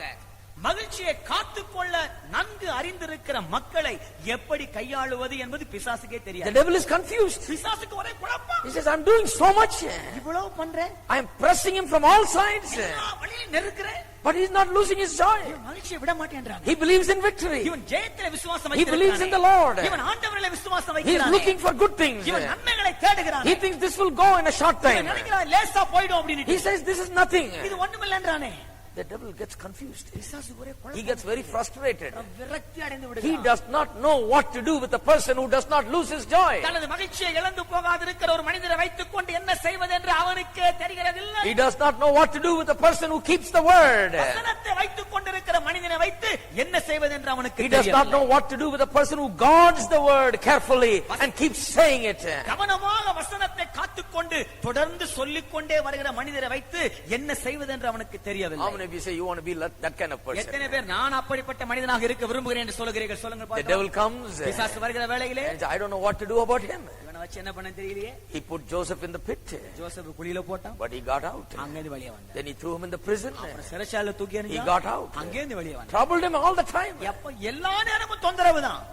மகிழ்ச்சியை காத்துக்கொள்ள நன்கு அறிந்திருக்கிற மக்களை எப்படி கையாளுவது என்பது பிசாசுக்கே The தெரியாது. devil is confused. பிசாசுக்கு ஒரே குழப்பம். He says, I'm doing so much. இவ்வளவு பண்றேன், I am pressing him from all sides. எல்லா வழியிலும் நெருக்கிறேன், But he's not losing his joy. மகிழ்ச்சியை விட மாட்டேன்றாங்க. He believes in victory. இவன் ஜெயத்திலே விசுவாசம் He believes in the வைக்கிறான். Lord. இவன் ஆண்டவரிலே விசுவாசம் He is வைக்கிறான். looking for good things. இவன் நன்மைகளை தேடுகிறான். He thinks this will go in a short time. நினைக்கிறான் லேசா போய்டும் அப்படினு. He says this is nothing. இது ஒண்ணுமில்லன்றானே. The devil gets confused. பிசாசு ஒரே குழப்பம். He gets very frustrated. விரக்தி அடைந்து He விடுகிறான். does not know what to do with a person who does not lose his joy. தனது மகிழ்ச்சியை இழந்து போகாதிருக்கிற ஒரு மனிதரை வைத்துக்கொண்டு என்ன செய்வது என்று அவனுக்கே தெரிகிறதில்லை. He does not know what to do with a person who keeps the word. வசனத்தை வைத்துக் கொண்டிருக்கிற மனிதனை வைத்து என்ன செய்வது என்று அவனுக்கு He does not know what to do with a person who guards the word carefully and keeps saying it. கவனமாக வசனத்தை காத்துக்கொண்டு தொடர்ந்து சொல்லிக்கொண்டே வருகிற மனிதரை வைத்து என்ன செய்வது என்று அவனுக்கு தெரியவில்லை. How many of you say you want to be that kind of person? எத்தனை பேர் நான் அப்படிப்பட்ட மனிதனாக இருக்க விரும்புகிறேன் என்று சொல்லுகிறீர்கள்? சொல்லுங்க The பார்க்கலாம். devil comes. பிசாசு வருகிற வேளையிலே And I don't know what to do about him. இவனை வச்சு என்ன பண்ண தெரியலையே. He put Joseph in the pit, Joseph குழியில போட்டான். but he got out. அங்க இருந்து வெளியே வந்தான். Then he threw him in the prison. அப்புறம் சிறைச்சாலையில தூக்கி He எறிஞ்சான். got out. அங்க இருந்து வெளியே வந்தான். Troubled him all the time. எப்ப எல்லா நேரமும் தொந்தரவுதான்.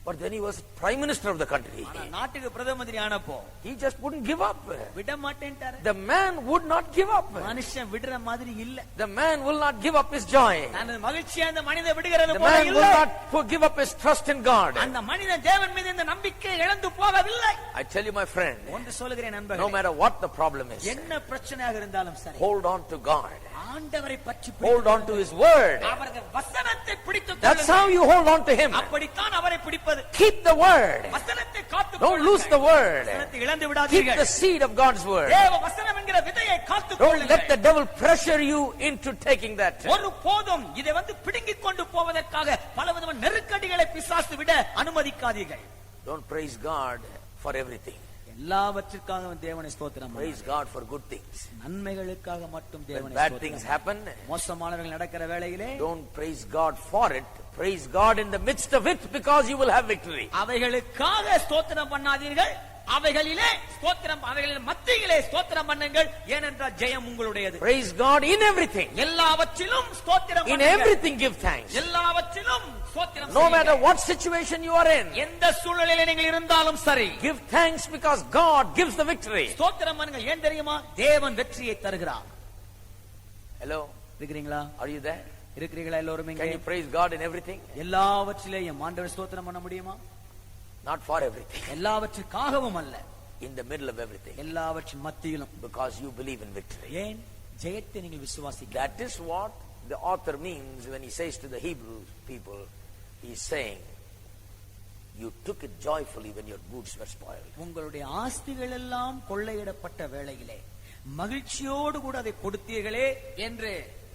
But then he was prime minister of the country. ஆனா நாட்டுக்கு பிரதம மந்திரி ஆனப்போ He just wouldn't give up. விட மாட்டேன்ட்டாரு. The man would not give up. மனுஷன் விடுற மாதிரி இல்ல. The man will not give up his joy. தனது மகிழ்ச்சியை அந்த மனிதன் விடுகிறது The போல man will இல்லை. not give up his trust in God. அந்த மனிதன் தேவன் மீது இந்த நம்பிக்கை இழந்து போகவில்லை. I tell you, my friend, ஒன்று சொல்லுகிறேன் no நண்பர்களே, matter what the problem is, என்ன பிரச்சனையாக இருந்தாலும் சரி, hold on to God. ஆண்டவரை பற்றி Hold on to his word. அவரது வசனத்தை பிடித்துக் That's கொள்ளுங்கள். how you hold on to him. அப்படித்தான் அவரை பிடிப்பது. Keep the word. வசனத்தை காத்துக் Don't lose the கொள்ளுங்கள். word. வசனத்தை இழந்து Keep விடாதீர்கள். the seed of God's word. தேவ வசனம் என்கிற விதையை காத்துக் Don't let கொள்ளுங்கள். the devil pressure you into taking that. ஒரு போதும் இதை பிடுங்கிக் கொண்டு போவதற்காக பலவிதமான நெருக்கடிகளை பிசாசு விட அனுமதிக்காதீர்கள். Don't praise God for everything. எல்லாவற்றிற்காக தேவனை ஸ்தோத்திரம் Praise God for good things. நன்மைகளுக்காக மட்டும் When தேவனை bad things ஸ்தோத்திரம். happen, மோசமானவர்கள் நடக்கிற வேளையிலே don't praise God for it. Praise God in the midst of it because you will have victory. அவைகளுக்காக ஸ்தோத்திரம் பண்ணாதீர்கள். அவைகளிலே ஸ்தோத்திரம், அவைகளின் மத்தியிலே ஸ்தோத்திரம் பண்ணுங்கள். ஏனென்றால் ஜெயம் உங்களுடையது. Praise God in everything. எல்லாவற்றிலும் ஸ்தோத்திரம் In பண்ணுங்கள். everything give thanks. எல்லாவற்றிலும் ஸ்தோத்திரம் No செய்யுங்கள். matter what situation you are in, எந்த சூழ்நிலையில நீங்கள் இருந்தாலும் சரி, give thanks because God gives the victory. ஸ்தோத்திரம் பண்ணுங்கள். ஏன் தெரியுமா? தேவன் வெற்றியை தருகிறார். Hello, இருக்கிறீங்களா? are you there? இருக்கிறீங்களா எல்லோரும்? Can you praise God in everything? எல்லாவற்றிலேயும் ஆண்டவர் ஸ்தோத்திரம் பண்ண முடியுமா? Not for everything. எல்லாவற்றுக்காகவும் அல்ல, In the middle of everything. எல்லாவற்றின் மத்தியிலும். Because you believe in victory. ஏன்? ஜெயத்தை நீங்கள் விசுவாசிக்க. That is what the author means when he says to the Hebrew people, he's saying, you took it joyfully when your goods were spoiled. உங்களுடைய ஆஸ்திகள் எல்லாம் கொள்ளையிடப்பட்ட வேளையிலே மகிழ்ச்சியோடு கூட அதை கொடுத்தீர்களே என்று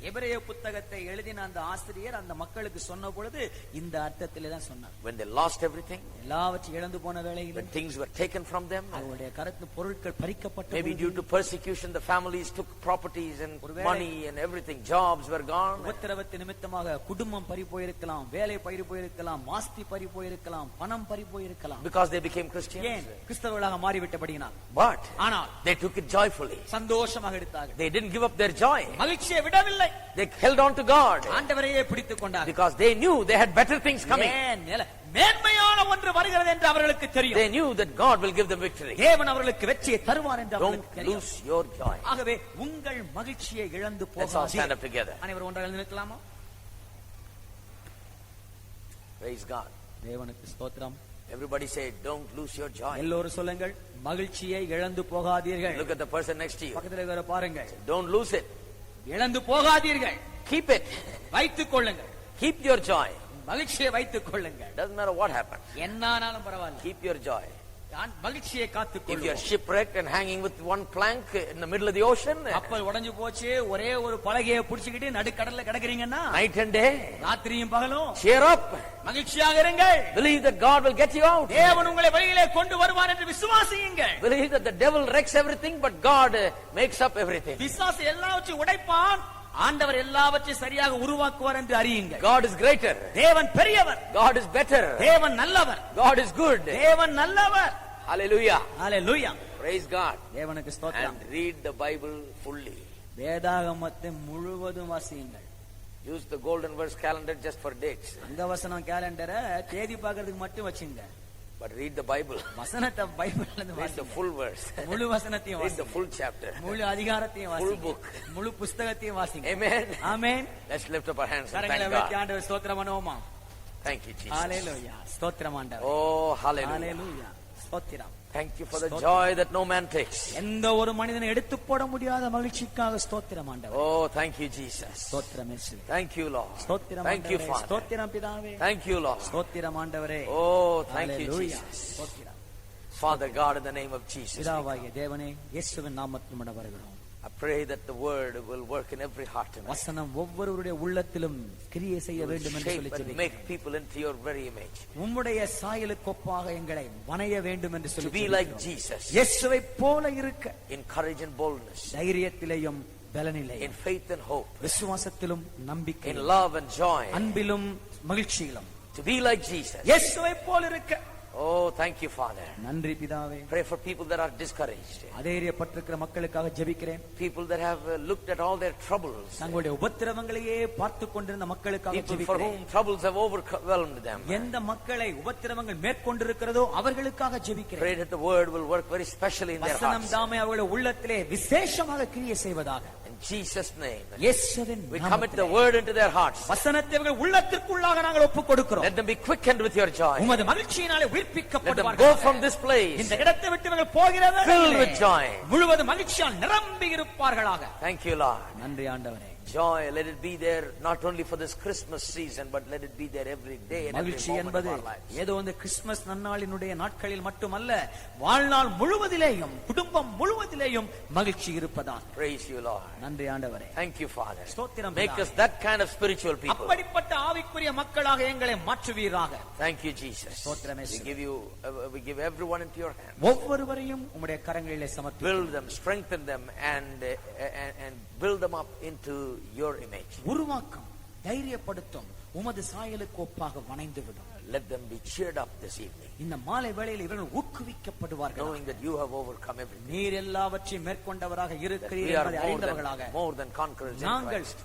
எபிரேய புத்தகத்தை எழுதின அந்த ஆசிரியர் அந்த மக்களுக்கு சொன்ன பொழுது இந்த அர்த்தத்திலே தான் சொன்னார். When they lost everything, எல்லாவற்றையும் இழந்து போன வேளையில், when things were taken from them, அவருடைய கருத்து பொருட்கள் பறிக்கப்பட்ட maybe due to persecution, the families took properties and money and everything, jobs were gone. உபத்திரவத்து நிமித்தமாக குடும்பம் பறி போயிருக்கலாம், வேலை பறி போயிருக்கலாம், ஆஸ்தி பறி போயிருக்கலாம், பணம் பறி போயிருக்கலாம். Because they became Christians. ஏன்? கிறிஸ்தவர்களாக மாறிவிட்டபடியினால். But ஆனால் they took it joyfully. சந்தோஷமாக எடுத்தார்கள். They didn't give up their joy. மகிழ்ச்சியை விடவில்லை. They held on to God. ஆண்டவரையே பிடித்துக் கொண்டார்கள். Because they knew they had better things coming. மேன்மையான ஒன்று வருகிறது என்று அவர்களுக்கு தெரியும். They knew that God will give them victory. தேவன் அவர்களுக்கு வெற்றியை தருவார் என்று அவர்களுக்கு Don't தெரியும். lose your joy. ஆகவே உங்கள் மகிழ்ச்சியை இழந்து Let's all stand up போகாதீர்கள். together. அனைவரும் ஒன்றாக எழுந்து நிற்கலாமா? Praise God. தேவனுக்கு ஸ்தோத்திரம். Everybody say, don't lose your joy. எல்லோரும் சொல்லுங்கள், மகிழ்ச்சியை இழந்து போகாதீர்கள். Look at the person next to you. பக்கத்தில் இருக்கிற பாருங்கள். Don't lose it. இழந்து போகாதீர்கள். Keep it. வைத்துக் கொள்ளுங்கள். Keep your joy. மகிழ்ச்சியை வைத்துக் கொள்ளுங்கள். Doesn't matter what happens. என்னானாலும் பரவாயில்லை. Keep your joy. மகிழ்ச்சியை காத்துக் If you're கொள்ளுங்கள். shipwrecked and hanging with one plank in the middle of the ocean, கப்பல் உடைஞ்சு போச்சு, ஒரே ஒரு பலகையை பிடிச்சிக்கிட்டு நடுக்கடல்ல கிடக்குறீங்கன்னா, night and day, ராத்திரியும் பகலும் cheer up. மகிழ்ச்சியாக இருங்கள். Believe that God will get you out. தேவன் உங்களை வெளியிலே கொண்டு வருவார் என்று விசுவாசியுங்கள். Believe that the devil wrecks everything, but God makes up everything. பிசாசு எல்லாவற்றையும் உடைப்பான், ஆண்டவர் எல்லாவற்றையும் சரியாக உருவாக்குவார் என்று அறியுங்கள். God is greater. தேவன் பெரியவர். God is better. தேவன் நல்லவர். God is good. தேவன் நல்லவர். Hallelujah. ஹalleluya. Praise God. தேவனுக்கு ஸ்தோத்திரம். And read the Bible fully. வேதாகமத்தை முழுவதும் வாசியுங்கள். Use the golden verse calendar just for dates. அந்த வசனம் கேலண்டரை தேதி பார்க்கிறதுக்கு மட்டும் வச்சுங்க. But read the Bible. வசனத்தை பைபிள்ல இருந்து Read the வாசிங்க. full verse. முழு வசனத்தையும் Read the வாசிங்க. full chapter. முழு அதிகாரத்தையும் Full வாசிங்க. book. முழு புத்தகத்தையும் வாசிங்க. Amen. Amen. Let's lift up our hands and கரங்களை thank உயர்த்தி God. ஆண்டவரை ஸ்தோத்திரம் பண்ணுவோமா? Thank you, Jesus. ஹalleluya. ஸ்தோத்திரம் ஆண்டவரே. Oh, hallelujah. ஹalleluya. ஸ்தோத்திரம். Thank you for the joy that no man takes. எந்த ஒரு மனிதனை எடுத்து போட முடியாத மகிழ்ச்சிக்காக ஸ்தோத்திரம் ஆண்டவரே. Oh, thank you, Jesus. ஸ்தோத்திரம் இயேசுவே. Thank you, Lord. ஸ்தோத்திரம் Thank you, ஆண்டவரே. Father. ஸ்தோத்திரம் பிதாவே. Thank you, Lord. ஸ்தோத்திரம் ஆண்டவரே. Oh, thank you, Hallelujah. Jesus. ஸ்தோத்திரம். Father God, in the name of Jesus, பிதாவாகிய தேவனே இயேசுவின் நாமத்தில் வருகிறோம். I pray that the word will work in every heart tonight. வசனம் ஒவ்வொருவருடைய உள்ளத்திலும் கிரியை செய்ய வேண்டும் என்று சொல்லி Shape and make people into your very image. உம்முடைய சாயலுக்கு ஒப்பாக எங்களை வணைய வேண்டும் என்று To சொல்லி be like Jesus. இயேசுவை போல இருக்க In courage and boldness. தைரியத்திலேயும் பலனிலேயும் In faith and hope. விசுவாசத்திலும் நம்பிக்கை In love and joy. அன்பிலும் மகிழ்ச்சியிலும் To be like Jesus. இயேசுவை போல இருக்க. Oh, thank you, Father. நன்றி பிதாவே. Pray for people that are discouraged. அதேரியப்பட்டிருக்கிற மக்களுக்காக ஜெபிக்கிறேன். People that have looked at all their troubles. தங்களுடைய உபத்திரவங்களையே பார்த்து கொண்டிருந்த மக்களுக்காக People for ஜெபிக்கிறேன். whom troubles have overwhelmed them. எந்த மக்களை உபத்திரவங்கள் மேற்கொண்டிருக்கிறதோ அவர்களுக்காக ஜெபிக்கிறேன். Pray that the word will work very specially in their வசனம் hearts. தாமே அவர்களுடைய உள்ளத்திலே விசேஷமாக கிரியை செய்வதாக. In Jesus' name. இயேசுவின் We commit the word into their hearts. வசனத்தை அவர்கள் உள்ளத்திற்குள்ளாக நாங்கள் ஒப்புக் கொடுக்கிறோம். Let them be quickened with your joy. உமது மகிழ்ச்சியினாலே Let them உயிர்ப்பிக்கப்படுவார்கள். go from this place இந்த இடத்தை விட்டு இவர்கள் போகிற filled with joy. முழுவதும் மகிழ்ச்சியால் நிரம்பி இருப்பார்களாக. Thank you, Lord. நன்றி ஆண்டவரே. Joy, let it be there not only for this Christmas season, but let it be there every day and every மகிழ்ச்சி moment of என்பது our lives. ஏதோ இந்த கிறிஸ்துமஸ் நன்னாளினுடைய நாட்களில் மட்டுமல்ல, வாழ்நாள் முழுவதிலேயும் குடும்பம் முழுவதிலேயும் மகிழ்ச்சி இருப்பதாக. Praise you, Lord. நன்றி ஆண்டவரே. Thank you, Father. ஸ்தோத்திரம் Make us பிதாவே. that kind of spiritual people. அப்படிப்பட்ட ஆவிக்குரிய மக்களாக எங்களை மாற்றுவீராக. Thank you, Jesus. ஸ்தோத்திரம் We இயேசுவே. we give everyone into your hands. ஒவ்வொருவரையும் உம்முடைய கரங்களிலே சமர்ப்பிக்கிறோம். Build them, strengthen them, and build them up into your image. உருவாக்கம், தைரியப்படுத்தும், உமது சாயலுக்கு ஒப்பாக வணைந்து விடும். Let them be cheered up this evening, இந்த மாலை வேளையில் இவர்கள் ஊக்குவிக்கப்படுவார்கள். knowing that you have overcome everything. நீர் எல்லாவற்றையும் மேற்கொண்டவராக That இருக்கிறீர் we are என்பதை அறிந்தவர்களாக more than conquerors in Christ.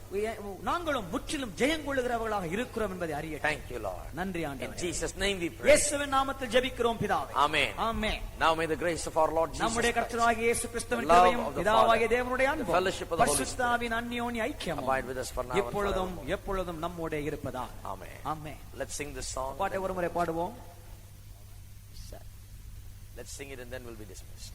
நாங்களும் முற்றிலும் ஜெயங்கொள்ளுகிறவர்களாக இருக்கிறோம் என்பதை அறிய. Thank you, Lord. நன்றி In ஆண்டவரே. Jesus' name we pray. இயேசுவின் நாமத்தில் ஜெபிக்கிறோம் பிதாவே. Amen. Amen. Now may the grace of our Lord Jesus நம்முடைய Christ, கர்த்தராகிய இயேசு கிறிஸ்துவின் the love கிருபையும் of the பிதாவாகிய Father, தேவனுடைய the அன்பும் fellowship of the Holy பரிசுத்த ஆவியின் அந்யோன்ய ஐக்கியமும் abide with us for now and எப்பொழுதும் forever. எப்பொழுதும் நம்மோடு இருப்பதாக. Amen. Amen. Let's sing this song. பாட்டை ஒரு முறை பாடுவோம். Let's sing it and then we'll be dismissed.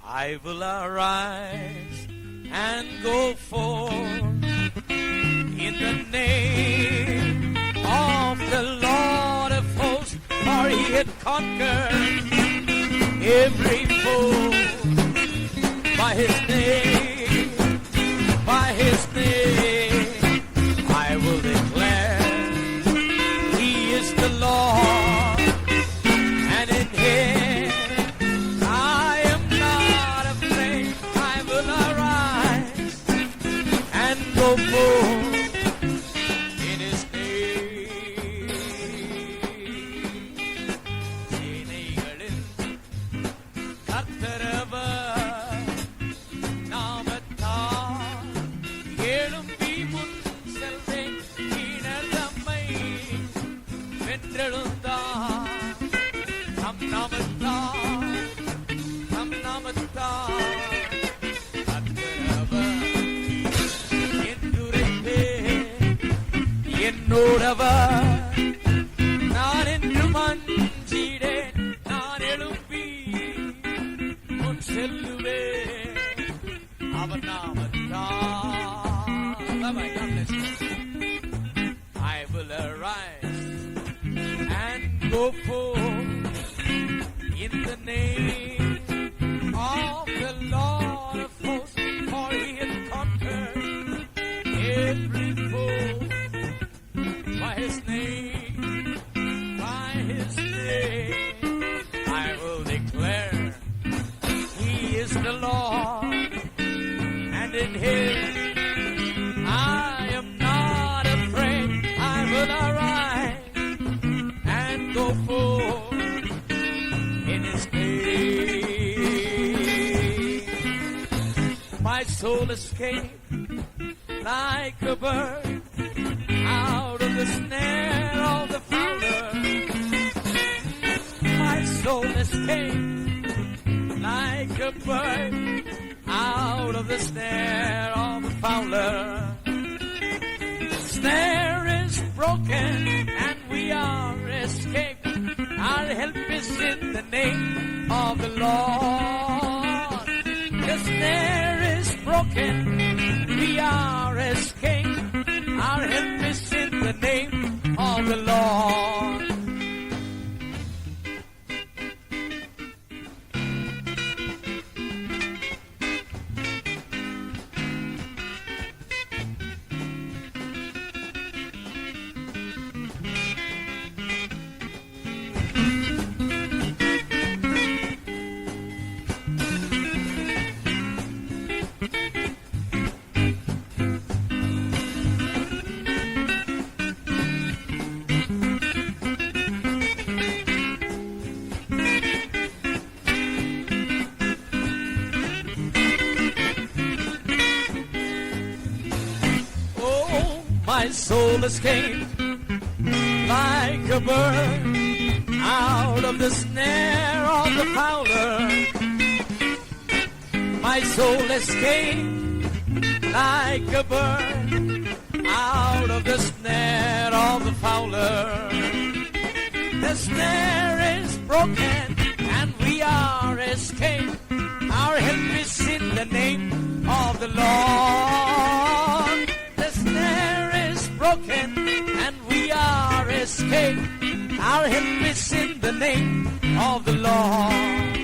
I will arise and go forth in the name of the Lord of hosts, for he had conquered every foe by his name, by his name. I will declare he is the Lord, and in him I am not afraid. I will arise and go forth in his name. சேனைகளின் கர்த்தரவர் நாமத்தால் எழும்பி முன் செல்வேன். கீழர் தம்மை வென்றெழுந்தார். நம் நாமத்தால் கர்த்தரவர் என்றுரைப்பேன். என்னோடவர் நான் என்று மஞ்சிடேன். நான் எழுப்பி முன் செல்லுவேன் அவர் நாமத்தால். I will arise and go forth in the name of the Lord of hosts, for he has conquered every foe by his name, by his name. I will declare he is the Lord, and in him I am not afraid. I will arise and go forth in his name. My soul escaped like a bird out of the snare of the fowler. My soul escaped like a bird out of the snare of the fowler. Snare is broken and we are escaped. Our help is in the name of the Lord. The snare is broken, we are escaped. Our help is in the name of the Lord. My soul escaped like a bird out of the snare of the fowler. My soul escaped like a bird out of the snare of the fowler. The snare is broken and we are escaped. Our help is in the name of the Lord. The snare is broken and we are escaped. Our help is in the name of the Lord.